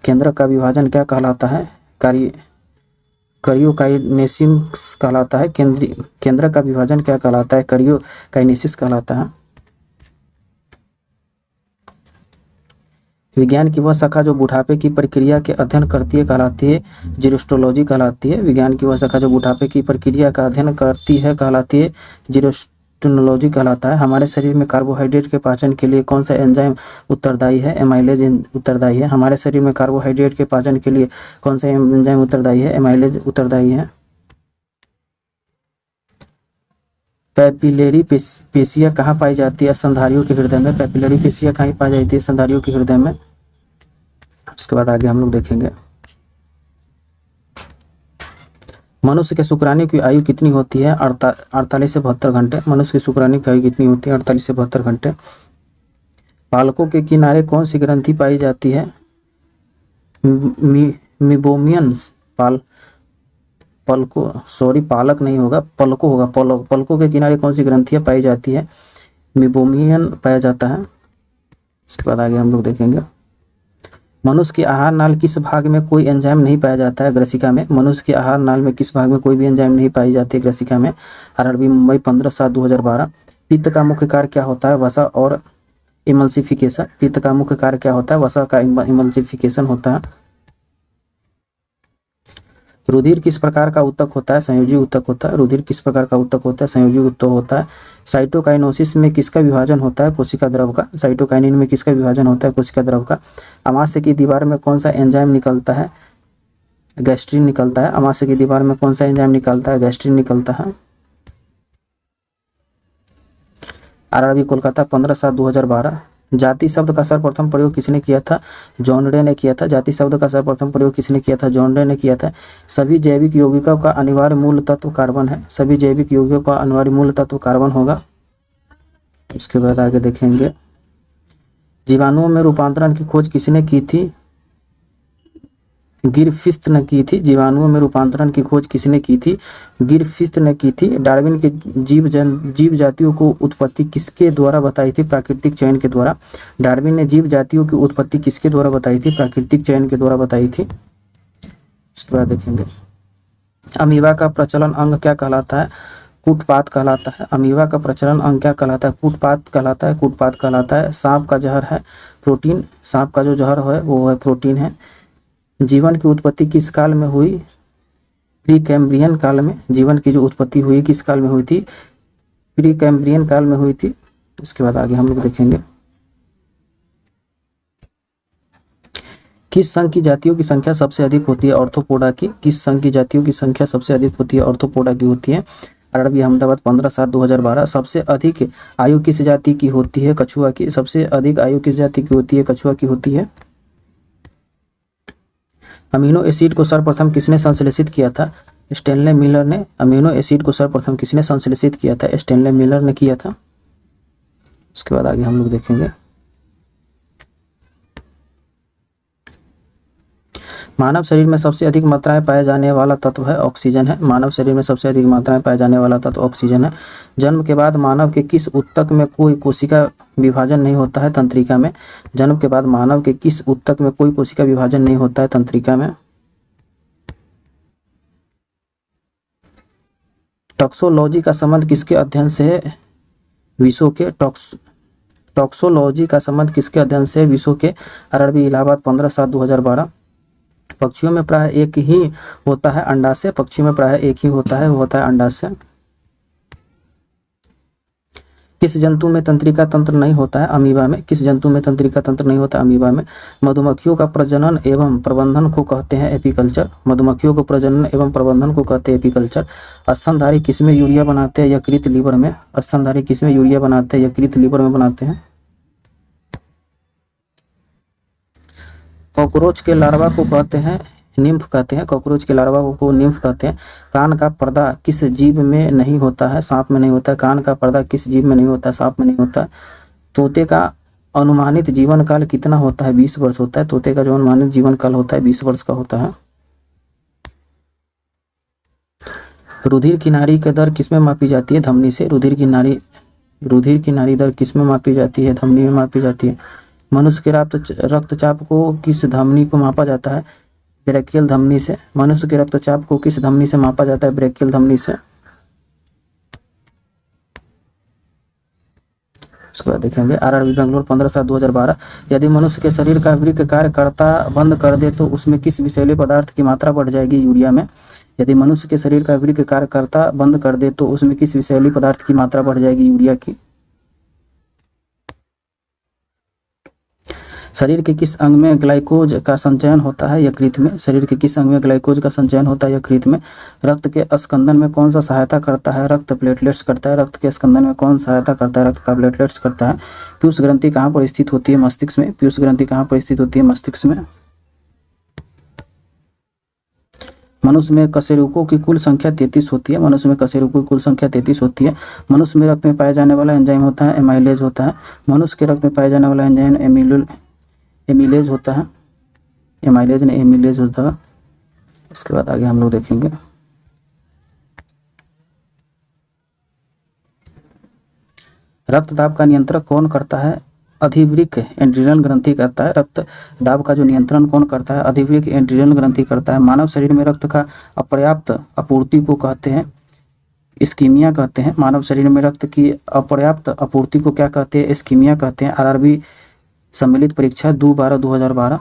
केंद्रक का विभाजन क्या कहलाता है? करियोकाइनेसिस कहलाता है। केंद्रक का विभाजन क्या कहलाता है? करियोकाइनेसिस कहलाता है। विज्ञान की वह शाखा जो बुढ़ापे की प्रक्रिया के अध्ययन करती है कहलाती है जीरोस्टोलॉजी कहलाती है। विज्ञान की वह शाखा जो बुढ़ापे की प्रक्रिया का अध्ययन करती है कहलाती है जीरोस्टोलॉजी कहलाता है। हमारे शरीर में कार्बोहाइड्रेट के पाचन के लिए कौन सा एंजाइम उत्तरदायी है? एमाइलेज उत्तरदायी है। हमारे शरीर में कार्बोहाइड्रेट के पाचन के लिए कौन सा एंजाइम उत्तरदायी है? एमाइलेज उत्तरदायी है। पैपिलरी पेशियाँ कहाँ पाई जाती है? स्तनधारियों के हृदय में। पैपिलरी पेशियाँ कहाँ पाई जाती है? स्तनधारियों के हृदय में। उसके बाद आगे हम लोग देखेंगे मनुष्य के शुक्राणु की आयु कितनी होती है? 48 से 72 घंटे। मनुष्य की शुक्राणु की आयु कितनी होती है? 48 से 72 घंटे। पालकों के किनारे कौन सी ग्रंथि पाई जाती है? मीबोमियंस पालक नहीं होगा, पलकों होगा। पलकों के किनारे कौन सी ग्रंथियां पाई जाती है? मीबोमियन पाया जाता है। इसके बाद आगे हम लोग देखेंगे, मनुष्य के आहार नाल किस भाग में कोई एंजाइम नहीं पाया जाता है? ग्रसिका में। मनुष्य के आहार नाल में किस भाग में कोई भी एंजाइम नहीं पाई जाती है? ग्रसिका में। आरआरबी मुंबई 15/7/2012। पित्त का मुख्य कार्य क्या होता है? वसा और इमल्सिफिकेशन। पित्त का मुख्य कार्य क्या होता है? वसा का इमल्सिफिकेशन होता है। रुधिर किस प्रकार का ऊतक होता है? संयोजी ऊतक होता है। रुधिर किस प्रकार का ऊतक होता है? संयोजी ऊतक होता है। साइटोकाइनेसिस में किसका विभाजन होता है? कोशिका द्रव का। साइटोकाइनिन में किसका विभाजन होता है? कोशिका द्रव का। अमाशय की दीवार में कौन सा एंजाइम निकलता है? गैस्ट्रिन निकलता है। अमाशय की दीवार में कौन सा एंजाइम निकलता है? गैस्ट्रिन निकलता है। आरआरबी कोलकाता 15/7/2012। जाति शब्द का सर्वप्रथम प्रयोग किसने किया था? जॉन रे ने किया था। जाति शब्द का सर्वप्रथम प्रयोग किसने किया था? जॉन रे ने किया था। सभी जैविक यौगिकों का अनिवार्य मूल तत्व कार्बन है। सभी जैविक यौगिकों का अनिवार्य मूल तत्व कार्बन होगा। उसके बाद आगे देखेंगे, जीवाणुओं में रूपांतरण की खोज किसने की थी? गिरफिश्त ने की थी। जीवाणुओं में रूपांतरण की खोज किसने की थी? गिरफिश्त ने की थी। डार्विन के जीव जातियों को उत्पत्ति किसके द्वारा बताई थी? प्राकृतिक चयन के द्वारा। डार्विन ने जीव जातियों की उत्पत्ति किसके द्वारा बताई थी? प्राकृतिक चयन के द्वारा बताई थी। इसके बाद देखेंगे, अमीबा का प्रचलन अंग क्या कहलाता है? कूटपात कहलाता है। अमीबा का प्रचलन अंग क्या कहलाता है? कूटपात कहलाता है। कूटपात कहलाता है। सांप का जहर है प्रोटीन। सांप का जो जहर है वो है प्रोटीन है। जीवन की उत्पत्ति किस काल में हुई? प्री कैम्ब्रियन काल में। जीवन की जो उत्पत्ति हुई किस काल में हुई थी? प्री कैम्ब्रियन काल में हुई थी। इसके बाद आगे हम लोग देखेंगे, किस संघ की जातियों की संख्या सबसे अधिक होती है? ऑर्थोपोडा की। किस संघ की जातियों की संख्या सबसे अधिक होती है? ऑर्थोपोडा की होती है। आरआरबी अहमदाबाद 15/7/2012। सबसे अधिक आयु किस जाति की होती है? कछुआ की। सबसे अधिक आयु किस जाति की होती है? कछुआ की होती है। अमीनो एसिड को सर्वप्रथम किसने संश्लेषित किया था? स्टैनले मिलर ने। अमीनो एसिड को सर्वप्रथम किसने संश्लेषित किया था? स्टैनले मिलर ने किया था। उसके बाद आगे हम लोग देखेंगे, मानव शरीर में सबसे अधिक मात्रा में पाया जाने वाला तत्व है ऑक्सीजन है। मानव शरीर में सबसे अधिक मात्रा में पाया जाने वाला तत्व ऑक्सीजन है। जन्म के बाद मानव के किस ऊतक में कोई कोशिका विभाजन नहीं होता है? तंत्रिका में। जन्म के बाद मानव के किस ऊतक में कोई कोशिका विभाजन नहीं होता है? तंत्रिका में। टॉक्सोलॉजी का संबंध किसके अध्ययन से है? विषों के। टॉक्सोलॉजी का संबंध किसके अध्ययन से? विषों के। आरआरबी इलाहाबाद 15/7/2012। पक्षियों में प्राय एक ही होता है अंडाशय। पक्षियों में प्राय एक ही होता है, वो होता है अंडाशय। किस जंतु में तंत्रिका तंत्र नहीं होता है? अमीबा में। किस जंतु में तंत्रिका तंत्र नहीं होता? अमीबा में। मधुमक्खियों का प्रजनन एवं प्रबंधन को कहते हैं एपीकल्चर। मधुमक्खियों को प्रजनन एवं प्रबंधन को कहते हैं एपीकल्चर। स्तनधारी किसमें यूरिया बनाते हैं? यकृत लीवर में। स्तनधारी किसमें यूरिया बनाते हैं? यकृत लीवर में बनाते हैं। कॉकरोच के लार्वा को कहते हैं निम्फ कहते हैं। कॉकरोच के लार्वा को निम्फ कहते हैं। कान का पर्दा किस जीव में नहीं होता है? सांप में नहीं होता है। कान का पर्दा किस जीव में नहीं होता है? सांप में नहीं होता है। तोते का अनुमानित जीवन काल कितना होता है? 20 वर्ष होता है। तोते का जो अनुमानित जीवन काल होता है 20 वर्ष का होता है। रुधिर की नाड़ी की दर किसमें मापी जाती है? धमनी से। रुधिर की नाड़ी दर किसमें मापी जाती है? धमनी में मापी जाती है। मनुष्य के रक्तचाप को किस धमनी को मापा जाता है? ब्रैकियल धमनी से। मनुष्य के रक्तचाप को किस धमनी से मापा जाता है? ब्रैकियल धमनी से। उसके बाद देखेंगे, आरआरबी बेंगलोर 15/7/2012। यदि मनुष्य के शरीर का वृक्क कार्य करता बंद कर दे तो उसमें किस विषैले पदार्थ की मात्रा बढ़ जाएगी? यूरिया में। यदि मनुष्य के शरीर का वृक्क कार्य करता बंद कर दे तो उसमें किस विषैले पदार्थ की मात्रा बढ़ जाएगी? यूरिया की। शरीर के किस अंग में ग्लाइकोज का संचयन होता है? यकृत में। शरीर के किस अंग में ग्लाइकोज का संचयन होता है? यकृत में। रक्त के स्कंदन में कौन सा सहायता करता है? रक्त प्लेटलेट्स करता है। रक्त के स्कंदन में कौन सहायता करता है? रक्त का प्लेटलेट्स करता है। पीयूष ग्रंथि कहाँ पर स्थित होती है? मस्तिष्क में। पीयूष ग्रंथि कहाँ पर स्थित होती है? मस्तिष्क में। मनुष्य में कशेरुकों की कुल संख्या 33 होती है। मनुष्य में कशेरुकों की कुल संख्या 33 होती है। मनुष्य में रक्त में पाया जाने वाला एंजाइम होता है एमाइलेज होता है। मनुष्य के रक्त में पाया जाने वाला एंजाइम एमिलेज होता है। एमाइलेज ने एमिलेज होता है। इसके बाद आगे हम लोग देखेंगे रक्तदाब का नियंत्रण कौन करता है? अधिवृक्क एड्रिनल ग्रंथि करता है। रक्त दाब का जो नियंत्रण कौन करता है? अधिवृक्क एड्रिनल ग्रंथि करता है। मानव शरीर में रक्त का अपर्याप्त आपूर्ति को कहते हैं इस्कीमिया कहते हैं। मानव शरीर में रक्त की अपर्याप्त आपूर्ति को क्या कहते हैं? इस्कीमिया कहते हैं। आरआरबी सम्मिलित परीक्षा 2/12/2012।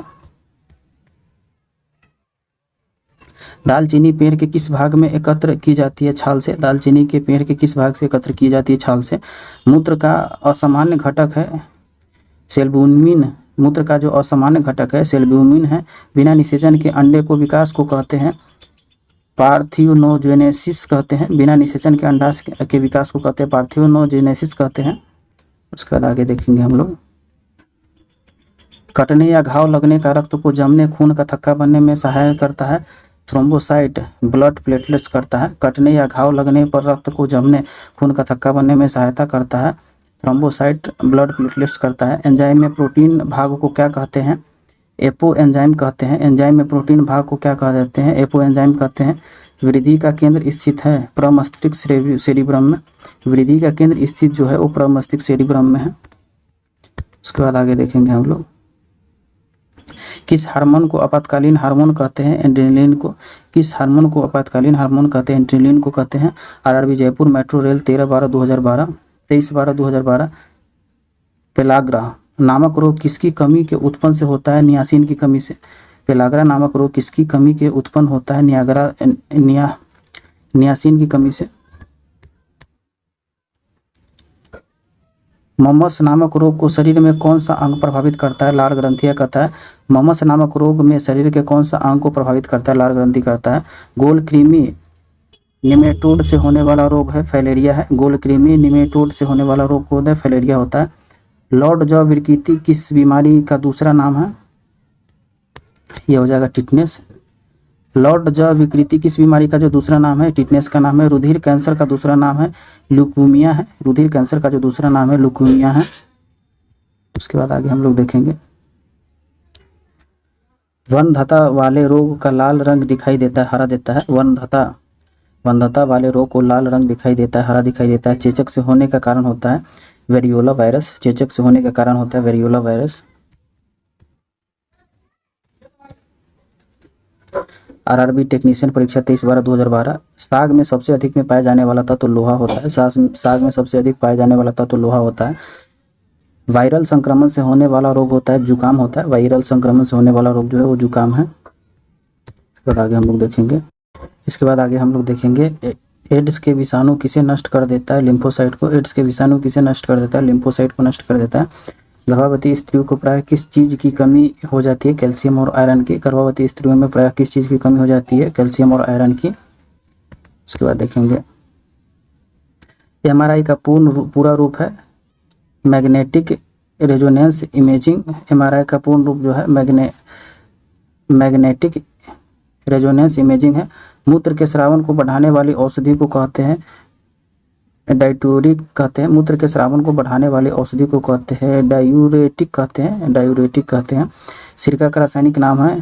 दालचीनी पेड़ के किस भाग में एकत्र की जाती है? छाल से। दालचीनी के पेड़ के किस भाग से एकत्र की जाती है? छाल से। मूत्र का असामान्य घटक है सेल्ब्यूमिन। मूत्र का जो असामान्य घटक है सेल्ब्यूमिन है। बिना निषेचन के अंडे को विकास को कहते हैं पार्थियोनोजेनेसिस कहते हैं। बिना निषेचन के अंडाशय के विकास को कहते हैं पार्थियोनोजेनेसिस कहते हैं। उसके बाद आगे देखेंगे हम लोग कटने या घाव लगने का रक्त को जमने खून का थक्का बनने में सहायता करता है थ्रोम्बोसाइट ब्लड प्लेटलेट्स करता है। कटने या घाव लगने पर रक्त को जमने खून का थक्का बनने में सहायता करता है थ्रोम्बोसाइट ब्लड प्लेटलेट्स करता है। एंजाइम में प्रोटीन भाग को क्या कहते हैं? एपो एंजाइम कहते हैं। एंजाइम में प्रोटीन भाग को क्या कह देते हैं? एपो एंजाइम कहते हैं। वृद्धि का केंद्र स्थित है प्रमस्तिष्क सेरिब्रम में। वृद्धि का केंद्र स्थित जो है वो प्रमस्तिष्क सेरिब्रम में है। उसके बाद आगे देखेंगे हम लोग किस हार्मोन को आपातकालीन हार्मोन कहते हैं? एड्रेनलिन को। किस हार्मोन को आपातकालीन हार्मोन कहते हैं? एड्रेनलिन को कहते हैं। RRB Jaipur metro rail 13/12/2012 23/12/2012। Pellagra नामक रोग किसकी कमी के उत्पन्न से होता है? नियासिन की कमी से। पेलाग्रा नामक रोग किसकी कमी के उत्पन्न होता है? नियासिन की कमी से। ममस नामक रोग को शरीर में कौन सा अंग प्रभावित करता है? लार ग्रंथियां कहता है। ममस नामक रोग में शरीर के कौन सा अंग को प्रभावित करता है? लार ग्रंथि करता है। गोल कृमि निमेटोड से होने वाला रोग है फैलेरिया है। गोल कृमि निमेटोड से होने वाला रोग को फैलेरिया होता है। लॉर्ड जॉ विकृति किस बीमारी का दूसरा नाम है? यह हो जाएगा टिटनेस। लॉर्ड जॉ विकृति किस बीमारी का जो दूसरा नाम है? टिटनेस का नाम है। रुधिर कैंसर का दूसरा नाम है ल्यूकीमिया है। रुधिर कैंसर का जो दूसरा नाम है ल्यूकीमिया है। उसके बाद आगे हम लोग देखेंगे वंध्यता वाले रोग का लाल रंग दिखाई देता है हरा देता है। वंध्यता वाले रोग को लाल रंग दिखाई देता है हरा दिखाई देता है। चेचक से होने का कारण होता है वेरियोला वायरस। चेचक से होने का कारण होता है वेरियोला वायरस। आरआरबी टेक्नीशियन परीक्षा 23/12/2012। साग में सबसे अधिक में पाया जाने वाला तत्व लोहा होता है। साग में सबसे अधिक पाया जाने वाला तत्व लोहा होता है। वायरल संक्रमण से होने वाला रोग होता है जुकाम होता है। वायरल संक्रमण से होने वाला रोग जो है वो जुकाम है। इसके बाद आगे हम लोग देखेंगे एड्स के विषाणु किसे नष्ट कर देता है? लिम्फोसाइट को। एड्स के विषाणु किसे नष्ट कर देता है? लिम्फोसाइट को नष्ट कर देता है। गर्भवती स्त्रियों को प्रायः किस चीज़ की कमी हो जाती है? कैल्शियम और आयरन की। गर्भवती स्त्रियों में प्रायः किस चीज़ की कमी हो जाती है? कैल्शियम और आयरन की। उसके बाद देखेंगे एमआरआई का पूरा रूप है मैग्नेटिक रेजोनेंस इमेजिंग। एमआरआई का पूर्ण रूप जो है मैग्नेटिक रेजोनेंस इमेजिंग है। मूत्र के स्रावन को बढ़ाने वाली औषधि को कहते हैं डाययूरेटिक कहते हैं। मूत्र के स्रावन को बढ़ाने वाली औषधि को कहते हैं डायूरेटिक कहते हैं। सिरका का रासायनिक नाम है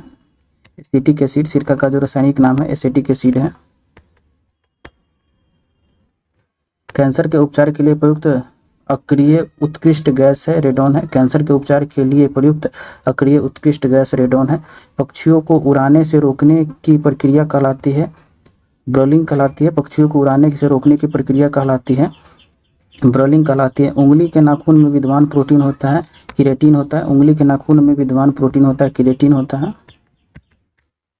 एसिटिक एसिड। सिरका का जो रासायनिक नाम है एसिटिक एसिड है। कैंसर के उपचार के लिए प्रयुक्त अक्रिय उत्कृष्ट गैस है रेडॉन है। कैंसर के उपचार के लिए प्रयुक्त अक्रिय उत्कृष्ट गैस रेडॉन है। पक्षियों को उड़ाने से रोकने की प्रक्रिया कहलाती है ब्रॉलिंग कहलाती है। पक्षियों को उड़ाने से रोकने की प्रक्रिया कहलाती है ब्रॉलिंग कहलाती है। उंगली के नाखून में विद्यमान प्रोटीन होता है किरेटिन होता है। उंगली के नाखून में विद्यमान प्रोटीन होता है किरेटिन होता है।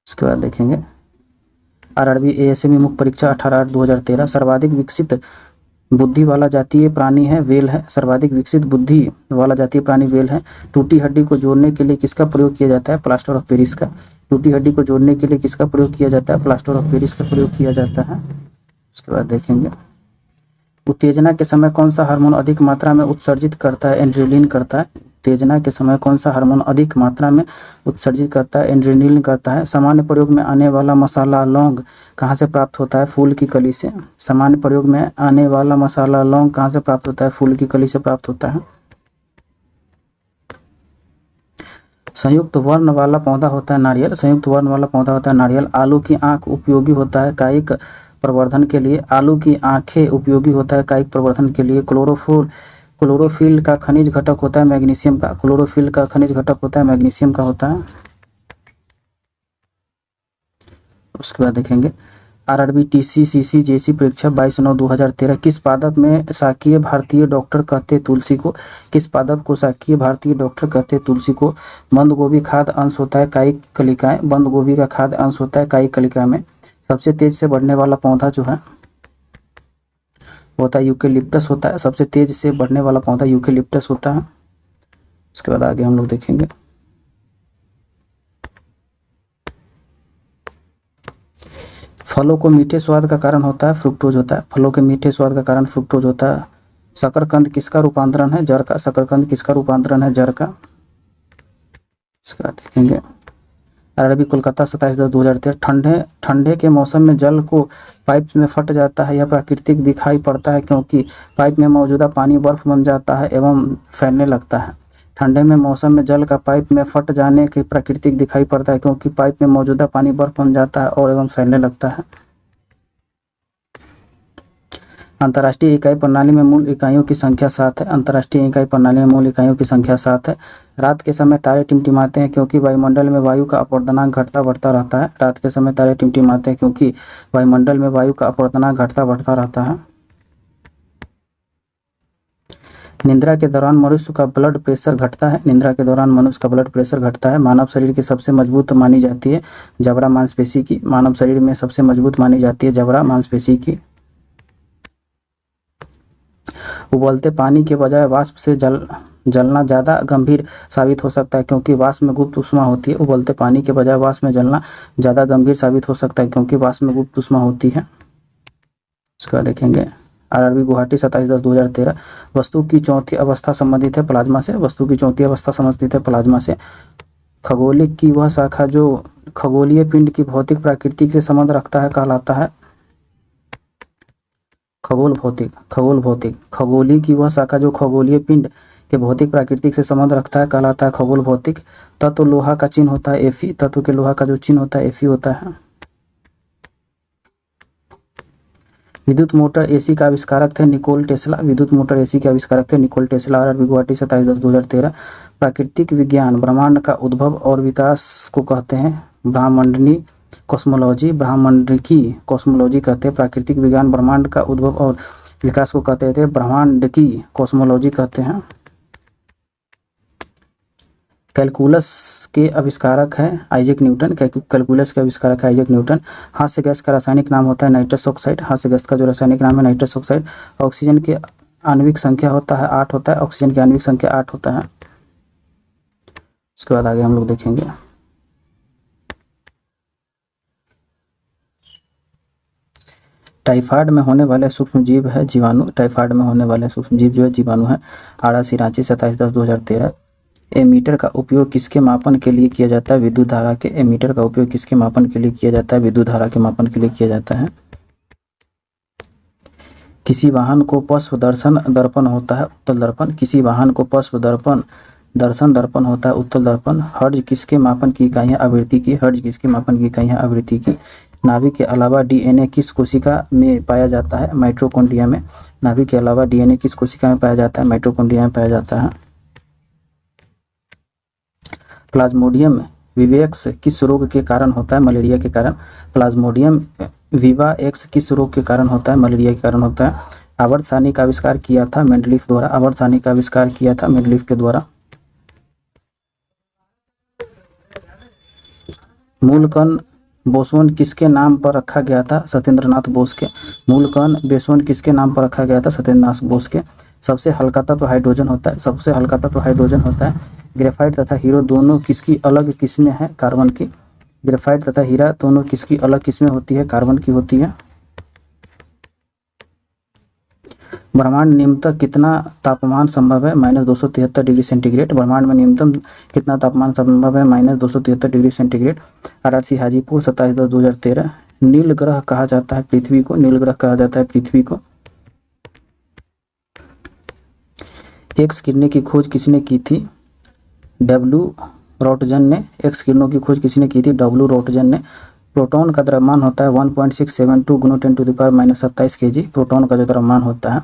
उसके बाद देखेंगे आरआरबी एएसएमई मुख्य परीक्षा 18/8/2013। सर्वाधिक विकसित बुद्धि वाला जातीय प्राणी है वेल है। सर्वाधिक विकसित बुद्धि वाला जातीय प्राणी वेल है। टूटी हड्डी को जोड़ने के लिए किसका प्रयोग किया जाता है? प्लास्टर ऑफ पेरिस का। टूटी हड्डी को जोड़ने के लिए किसका प्रयोग किया जाता है? प्लास्टर ऑफ पेरिस का प्रयोग किया जाता है। उसके बाद देखेंगे उत्तेजना के समय कौन सा हार्मोन अधिक मात्रा में उत्सर्जित करता है? एड्रेनलिन करता है। उत्तेजना के समय कौन सा हार्मोन अधिक मात्रा में उत्सर्जित करता है? एड्रेनलिन करता है। सामान्य प्रयोग में आने वाला मसाला लौंग कहाँ से प्राप्त होता है? फूल की कली से। सामान्य प्रयोग में आने वाला मसाला लौंग कहाँ से प्राप्त होता है? फूल की कली से प्राप्त होता है। संयुक्त वर्ण वाला पौधा होता है नारियल। संयुक्त वर्ण वाला पौधा होता है नारियल। आलू की आंख उपयोगी होता है कायिक प्रवर्धन के लिए। आलू की आंखें उपयोगी होता है कायिक प्रवर्धन के लिए। क्लोरोफिल का खनिज घटक होता है मैग्नीशियम का। क्लोरोफिल का खनिज घटक होता है मैग्नीशियम का होता है। उसके बाद देखेंगे आरआरबी टीसी सीसी जेसी परीक्षा 22/9/2013 किस पादप में शाकीय भारतीय डॉक्टर कहते तुलसी को। किस पादप को शाकीय भारतीय डॉक्टर कहते तुलसी को। बंद गोभी खाद्य अंश होता है कायिक कलिकाएं। बंद गोभी का खाद्य अंश होता है कायिक कलिका में। सबसे तेज से बढ़ने वाला पौधा जो है होता है यूकेलिप्टस होता है। सबसे तेज से बढ़ने वाला पौधा यूकेलिप्टस होता है। उसके बाद आगे हम लोग देखेंगे फलों को मीठे स्वाद का कारण होता है फ्रुक्टोज होता है। फलों के मीठे स्वाद का कारण फ्रुक्टोज होता है। शकरकंद किसका रूपांतरण है जड़ का। शकरकंद किसका रूपांतरण है जड़ का। इसके बाद देखेंगे आरआरबी कोलकाता 27/10/2013 ठंडे के मौसम में जल को पाइप में फट जाता है। यह प्राकृतिक दिखाई पड़ता है क्योंकि पाइप में मौजूदा पानी बर्फ बन जाता है एवं फैलने लगता है। ठंडे में मौसम में जल का पाइप में फट जाने के प्राकृतिक दिखाई पड़ता है क्योंकि पाइप में मौजूदा पानी बर्फ बन जाता है और एवं फैलने लगता है। अंतर्राष्ट्रीय इकाई प्रणाली में मूल इकाइयों की संख्या 7 है। अंतर्राष्ट्रीय इकाई प्रणाली में मूल इकाइयों की संख्या 7 है। रात के समय तारे टिमटिमाते हैं क्योंकि वायुमंडल में वायु का अपवर्तनांक घटता बढ़ता रहता है। रात के समय तारे टिमटिमाते हैं क्योंकि वायुमंडल में वायु का अपवर्तनांक घटता बढ़ता रहता है। निद्रा के दौरान मनुष्य का ब्लड प्रेशर घटता है। निद्रा के दौरान मनुष्य का ब्लड प्रेशर घटता है। मानव शरीर की सबसे मजबूत मानी जाती है जबड़ा मांसपेशी की। मानव शरीर में सबसे मजबूत मानी जाती है जबड़ा मांसपेशी की। उबलते पानी के बजाय वाष्प से जलना ज़्यादा गंभीर साबित हो सकता है क्योंकि वाष्प में गुप्त ऊष्मा होती है। उबलते पानी के बजाय वाष्प में जलना ज़्यादा गंभीर साबित हो सकता है क्योंकि वाष्प में गुप्त ऊष्मा होती है। इसके बाद देखेंगे आरआरबी गुवाहाटी 27/10/2013 वस्तु की चौथी अवस्था संबंधित है प्लाज्मा से। वस्तु की चौथी अवस्था संबंधित है प्लाज्मा से। खगोलिक की वह शाखा जो खगोलीय पिंड की भौतिक प्रकृति से संबंध रखता है कहलाता है खगोल भौतिक। खगोल भौतिक खगोलीय की वह शाखा जो खगोलीय पिंड के भौतिक प्राकृतिक से संबंध रखता है कहलाता है खगोल भौतिक। तत्व लोहा का चिन्ह होता है Fe। तत्व के लोहा का जो चिन्ह होता है Fe होता है। विद्युत मोटर एसी का आविष्कारक थे निकोल टेस्ला। विद्युत मोटर एसी के आविष्कारक थे निकोल टेस्ला। आरआरबी गुवाहाटी 27/10/2013 प्राकृतिक विज्ञान ब्रह्मांड का उद्भव और विकास को कहते हैं ब्रह्मांडीय कॉस्मोलॉजी। ब्रह्मांडिकी कॉस्मोलॉजी कहते हैं। प्राकृतिक विज्ञान ब्रह्मांड का उद्भव और विकास को कहते थे ब्रह्मांडिकी कॉस्मोलॉजी कहते हैं। कैलकुलस के आविष्कारक है आइजैक न्यूटन। कैलकुलस के आविष्कारक है आइजैक न्यूटन। हास्य गैस का रासायनिक नाम होता है नाइट्रस ऑक्साइड। हास्य गैस का जो रासायनिक नाम है नाइट्रस ऑक्साइड। ऑक्सीजन की आणविक संख्या होता है 8 होता है। ऑक्सीजन की आणविक संख्या 8 होता है। उसके बाद आगे हम लोग देखेंगे टाइफाइड में होने वाले सूक्ष्म जीव है जीवाणु। टाइफाइड में होने वाले सूक्ष्म जीव जो है जीवाणु है। आरआरसी रांची 27/10/2013 एमीटर का उपयोग किसके मापन के लिए किया जाता है विद्युत धारा के। एमीटर का उपयोग किसके मापन के लिए किया जाता है विद्युत धारा के मापन के लिए किया जाता है। किसी वाहन को पश्च दर्शन दर्पण होता है उत्तल दर्पण। किसी वाहन को पश्च दर्शन दर्पण होता है उत्तल दर्पण। हर्ट्ज किसके मापन की इकाई है आवृत्ति की। हर्ट्ज किसके मापन की इकाई है आवृत्ति की। नाभिक के अलावा डीएनए किस कोशिका में पाया जाता है माइटोकॉन्ड्रिया में। नाभिक के अलावा डीएनए किस कोशिका में पाया जाता है माइटोकॉन्ड्रिया में पाया जाता है। प्लाज्मोडियम विवेक्स किस रोग के कारण होता है मलेरिया के कारण। प्लाज्मोडियम विवा एक्स किस रोग के कारण होता है मलेरिया के कारण होता है। आवर्त सारणी का आविष्कार किया था मेंडलीफ द्वारा। आवर्त सारणी का आविष्कार किया था मेंडलीफ के द्वारा। मूलकण बोसोन किसके नाम पर रखा गया था सत्येंद्रनाथ बोस के। मूलकण बोसोन किसके नाम पर रखा गया था सत्येंद्रनाथ बोस के। सबसे हल्का तत्व हाइड्रोजन होता है। सबसे हल्का तत्व हाइड्रोजन होता है। ग्रेफाइट तथा हीरो दोनों किसकी अलग किस्में हैं कार्बन की। ग्रेफाइट तथा हीरा दोनों किसकी अलग किस्में होती है कार्बन की होती है। ब्रह्मांड निम्नतम कितना तापमान संभव है -273 डिग्री सेंटीग्रेड। ब्रह्मांड में न्यूनतम कितना तापमान संभव है -273 डिग्री सेंटीग्रेड। आरआरसी हाजीपुर 27/10/2013 नील ग्रह कहा जाता है पृथ्वी को। नील ग्रह कहा जाता है पृथ्वी को। एक्स किरणें की खोज किसने की थी रोटजन ने। एक्स किरणों की खोज किसने की थी? डब्ल्यू रोटजन ने। प्रोटॉन का द्रव्यमान होता है 1.672 गुणा 10⁻27 kg। प्रोटॉन का जो द्रव्यमान होता है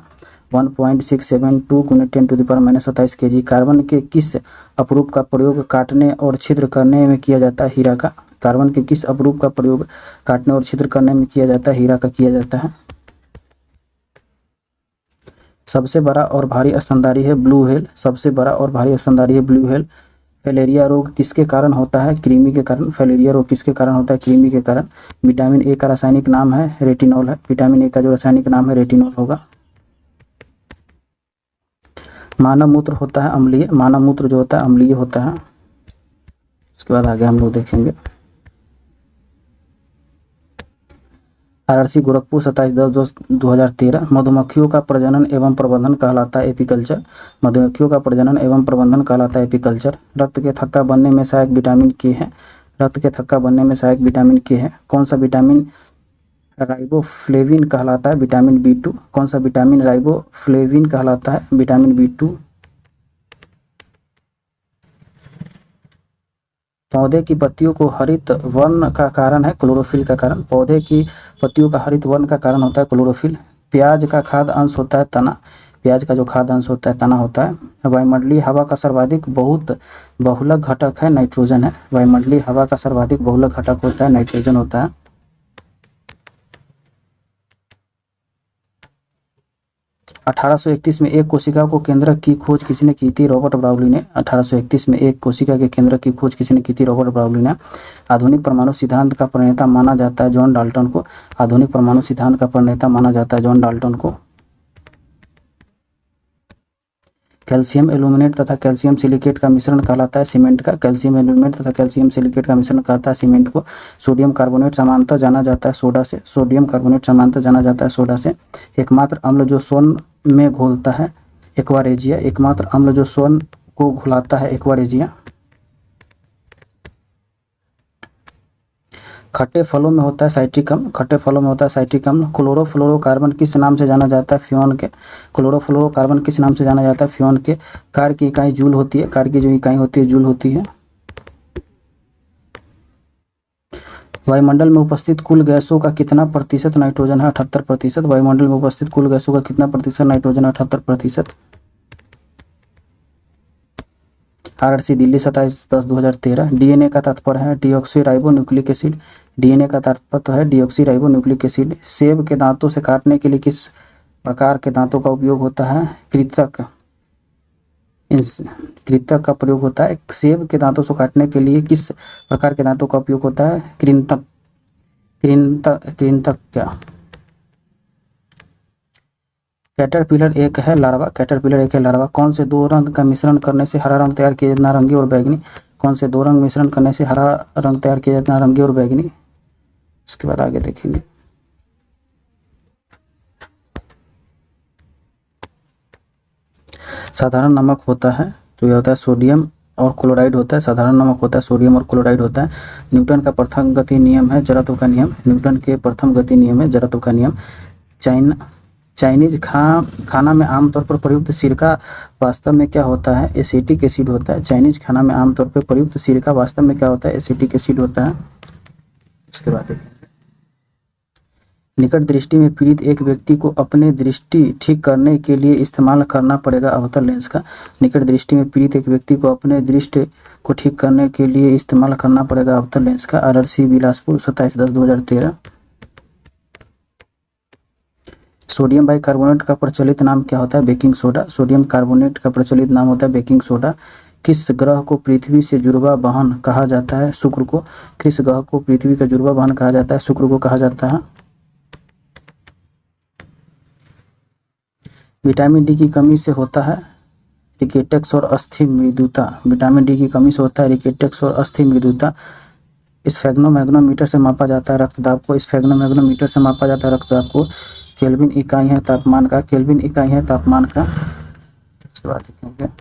1.672 गुणा 10⁻27 kg। कार्बन के किस अपरूप का प्रयोग काटने और छिद्र करने में किया जाता है? हीरा का। कार्बन के किस अपरूप का प्रयोग काटने और छिद्र करने में किया जाता है? हीरा का किया जाता है। सबसे बड़ा और भारी स्तनधारी है ब्लू व्हेल। सबसे बड़ा और भारी स्तनधारी है ब्लू व्हेल। फैलेरिया रोग किसके कारण होता है? कृमि के कारण। फैलेरिया रोग किसके कारण होता है? कृमि के कारण। विटामिन ए का रासायनिक नाम है रेटिनॉल है। विटामिन ए का जो रासायनिक नाम है रेटिनॉल होगा। मानव मूत्र होता है अम्लीय। मानव मूत्र जो होता है अम्लीय होता है। उसके बाद आगे हम लोग देखेंगे। आरआरसी गोरखपुर 27/10/2013। मधुमक्खियों का प्रजनन एवं प्रबंधन कहलाता है एपीकल्चर। मधुमक्खियों का प्रजनन एवं प्रबंधन कहलाता है एपीकल्चर। रक्त के थक्का बनने में सहायक विटामिन के है। रक्त के थक्का बनने में सहायक विटामिन के है। कौन सा विटामिन राइबोफ्लेविन कहलाता है? विटामिन बी2। कौन सा विटामिन राइबोफ्लेविन कहलाता है? विटामिन बी2। पौधे की पत्तियों को हरित वर्ण का कारण है क्लोरोफिल का कारण। पौधे की पत्तियों का हरित वर्ण का कारण होता है क्लोरोफिल। प्याज का खाद्य अंश होता है तना। प्याज का जो खाद्य अंश होता है तना होता है। वायुमंडलीय हवा का सर्वाधिक बहुत बहुलक घटक है नाइट्रोजन है। वायुमंडलीय हवा का सर्वाधिक बहुलक घटक होता है नाइट्रोजन होता है। 1831 में एक कोशिका को केंद्रक की खोज किसने की थी? रॉबर्ट ब्राउली ने। 1831 में एक कोशिका के केंद्रक की खोज किसने की थी? रॉबर्ट ब्राउली ने। आधुनिक परमाणु सिद्धांत का प्रणेता माना जाता है जॉन डाल्टन को। आधुनिक परमाणु सिद्धांत का प्रणेता माना जाता है जॉन डाल्टन को। कैल्शियम एल्यूमिनेट तथा कैल्शियम सिलिकेट का मिश्रण कहलाता है सीमेंट का। कैल्शियम एल्यूमिनेट तथा कैल्शियम सिलिकेट का मिश्रण कहलाता है सीमेंट को। सोडियम कार्बोनेट समानतः जाना जाता है सोडा से। सोडियम कार्बोनेट समानतः जाना जाता है सोडा से। एकमात्र अम्ल जो स्वर्ण में घोलता है एक्वा रेजिया। एकमात्र अम्ल जो स्वर्ण को घुलाता है एक्वा रेजिया। खट्टे फलों में होता है साइट्रिक अम्ल। खट्टे फलों में होता है साइट्रिक अम्ल। क्लोरोफ्लोरोकार्बन किस नाम से जाना जाता है? फ्यून के। क्लोरोफ्लोरोकार्बन किस नाम से जाना जाता है? फ्यून के। कार्य की इकाई जूल होती है। कार्य की जो इकाई होती है जूल होती है। वायुमंडल में उपस्थित कुल गैसों का कितना प्रतिशत नाइट्रोजन है? 78%। वायुमंडल में उपस्थित कुल गैसों का कितना प्रतिशत नाइट्रोजन है? 78%। आरआरसी दिल्ली 27/10/2013। डीएनए का तात्पर्य है डीऑक्सी राइबोन्यूक्लिक एसिड। डीएनए का तात्पर्य है डीऑक्सी राइबोन्यूक्लिक एसिड। सेब के दांतों से काटने के लिए किस प्रकार के दांतों का उपयोग होता है? कृंतक। कृंतक का प्रयोग होता है। सेब के दांतों से काटने के लिए किस प्रकार के दांतों का उपयोग होता है? कृंतक। कृंतक क्या? कैटरपिलर एक है लार्वा। कैटरपिलर एक है लार्वा। कौन से दो रंग का मिश्रण करने से हरा रंग तैयार किया जाता है? नारंगी और बैगनी। कौन से दो रंग मिश्रण करने से हरा रंग तैयार किया जाता है? नारंगी और बैगनी। इसके बाद आगे देखेंगे। साधारण नमक होता है तो यह होता है सोडियम और क्लोराइड होता है। साधारण नमक होता है सोडियम और क्लोराइड होता है। न्यूटन का प्रथम गति नियम है जड़त्व का नियम। न्यूटन के प्रथम गति नियम है जड़त्व का नियम। चाइनीज खाना में आमतौर पर प्रयुक्त सिरका वास्तव में क्या होता है? एसिटिक एसिड होता है। चाइनीज खाना में आमतौर पर प्रयुक्त सिरका वास्तव में क्या होता है? एसिटिक एसिड होता है। उसके बाद देखेंगे। निकट दृष्टि में पीड़ित एक व्यक्ति को अपने दृष्टि ठीक करने के लिए इस्तेमाल करना पड़ेगा अवतल लेंस का। निकट दृष्टि में पीड़ित एक व्यक्ति को अपने दृष्टि को ठीक करने के लिए इस्तेमाल करना पड़ेगा अवतल लेंस का। आरआरसी बिलासपुर 27/10/2013। सोडियम बाइकार्बोनेट का प्रचलित नाम क्या होता है? Baking soda. सोडियम कार्बोनेट का प्रचलित नाम होता है बेकिंग सोडा। किस ग्रह को पृथ्वी से जुड़वा वाहन कहा जाता है? शुक्र को। किस ग्रह को पृथ्वी का जुड़वा वाहन कहा जाता है? शुक्र को कहा जाता है। विटामिन डी की कमी से होता है रिकेटस और अस्थि मृदुता। विटामिन डी की कमी से होता है रिकेटस और अस्थि मृदुता। स्फेग्नोमैग्नोमीटर से मापा जाता है रक्तदाब को। स्फेग्नोमैग्नोमीटर से मापा जाता है रक्तदाब को। केल्विन इकाई है तापमान का। केल्विन इकाई है तापमान का। इसके बाद देखेंगे।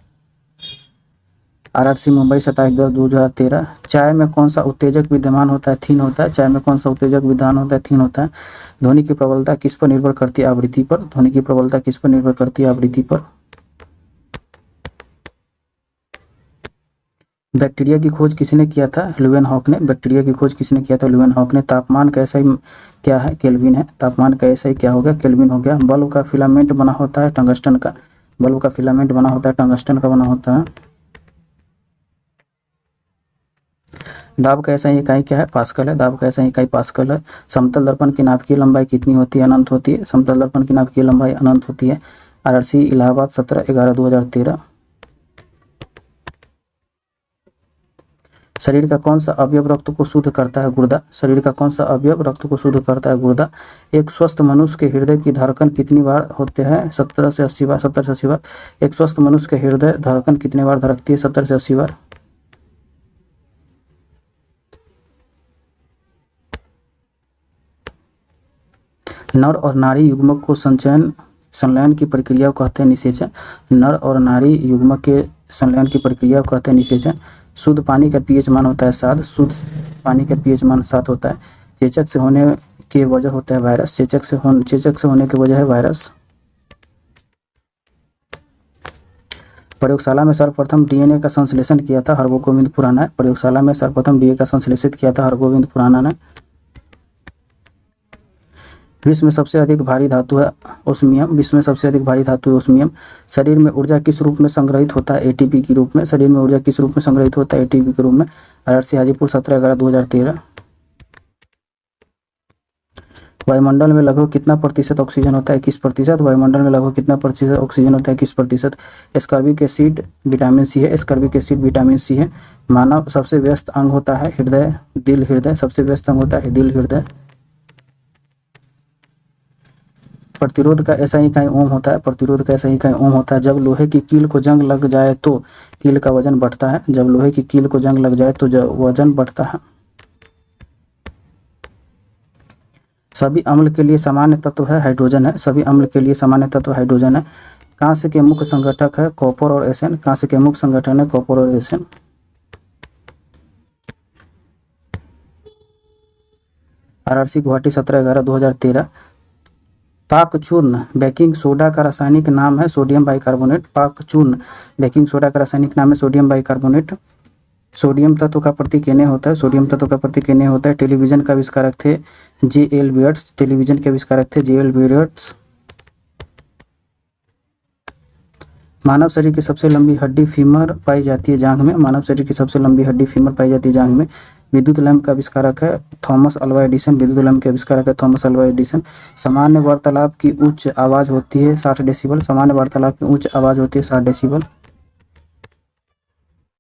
आरआरसी मुंबई 27/10/2013। चाय में कौन सा उत्तेजक विद्यमान होता है? थीन होता है। चाय में कौन सा उत्तेजक विद्यमान होता है? थीन होता है। ध्वनि की प्रबलता किस पर निर्भर करती है? आवृत्ति पर। ध्वनि की प्रबलता किस पर निर्भर करती है? आवृत्ति पर। बैक्टीरिया की खोज किसने किया था? ल्यूवेनहॉक ने। बैक्टीरिया की खोज किसने किया था? ल्यूवेनहॉक ने। तापमान का एसआई क्या है? केल्विन है। तापमान का एसआई क्या हो गया? केल्विन हो गया। बल्ब का फिलामेंट बना होता है टंगस्टन का। बल्ब का फिलामेंट बना होता है टंगस्टन का बना होता है। दाब का एसआई इकाई क्या है? पास्कल है। दाब का एसआई इकाई पास्कल है। समतल दर्पण की नाभ की लंबाई कितनी होती है? अनंत होती है। समतल दर्पण की नाभ की लंबाई अनंत होती है। आरआरसी इलाहाबाद 17/11/2013। शरीर का कौन सा अवयव रक्त को शुद्ध करता है? गुर्दा। शरीर का कौन सा अवयव रक्त को शुद्ध करता है? गुर्दा। एक स्वस्थ मनुष्य के हृदय की धड़कन कितनी बार होते हैं? 17 से 80 बार। 70 से 80 बार। एक स्वस्थ मनुष्य के हृदय धड़कन कितनी बार धड़कती है? 70 से 80 बार। नर और नारी युग्मक को संलयन की प्रक्रिया को कहते हैं निषेचन। नर और नारी युग्मक के संलयन की प्रक्रिया को कहते हैं निषेचन। शुद्ध पानी का पीएच मान होता है 7। शुद्ध पानी का पीएच मान 7 होता है। चेचक से होने की वजह होता है वायरस। चेचक से होने की वजह है वायरस। प्रयोगशाला में सर्वप्रथम डीएनए का संश्लेषण किया था हरगोविंद खुराना ने। प्रयोगशाला में सर्वप्रथम डीएनए का संश्लेषित किया था हरगोविंद खुराना ने। विश्व में सबसे अधिक भारी धातु है ओस्मियम। विश्व में सबसे अधिक भारी धातु है ओस्मियम। शरीर में ऊर्जा किस रूप में संग्रहित होता है? एटीपी के रूप में। शरीर में ऊर्जा किस रूप में संग्रहित होता है? एटीपी के रूप में। आरआरसी हाजीपुर 17/11/2013। वायुमंडल में लगभग कितना प्रतिशत ऑक्सीजन होता है? 21%। वायुमंडल में लगभग कितना प्रतिशत ऑक्सीजन होता है? 21%। एस्कॉर्बिक एसिड विटामिन सी है। एस्कॉर्बिक एसिड विटामिन सी है। मानव सबसे व्यस्त अंग होता है हृदय, दिल, हृदय। सबसे व्यस्त अंग होता है दिल, हृदय। प्रतिरोध का ऐसा इकाई ओम होता है। प्रतिरोध का ऐसा इकाई ओम होता है। जब लोहे की कील को जंग लग जाए तो कील का वजन बढ़ता है। जब लोहे की कील को जंग लग जाए तो वजन बढ़ता है। सभी अम्ल के लिए सामान्य तत्व है हाइड्रोजन है। सभी अम्ल के लिए सामान्य तत्व हाइड्रोजन है। कांस्य के मुख्य संगठक है कॉपर और एसएन। कांस्य के मुख्य संगठन है कॉपर और एसएन। आरआरसी गुवाहाटी 17/11/2013। पाकचूर्ण बेकिंग सोडा का रासायनिक नाम है सोडियम बाइकार्बोनेट। पाकचूर्ण बेकिंग सोडा का रासायनिक नाम है सोडियम बाइकार्बोनेट। सोडियम तत्व का प्रतीक Na होता है। सोडियम तत्व का प्रतीक Na होता है। टेलीविजन का आविष्कारक थे J.L. बियर्ड्स। टेलीविजन के आविष्कारक थे J.L. बियर्ड्स। मानव शरीर की सबसे लंबी हड्डी फीमर पाई जाती है जांघ में। मानव शरीर की सबसे लंबी हड्डी फीमर पाई जाती है जांघ में। विद्युत लैंप का आविष्कारक है थॉमस अल्वा एडिसन। विद्युत लैंप के आविष्कारक है थॉमस अल्वा एडिसन। सामान्य वार्तालाप की उच्च आवाज़ होती है 60 डेसिबल। सामान्य वार्तालाप की उच्च आवाज़ होती है 60 डेसिबल।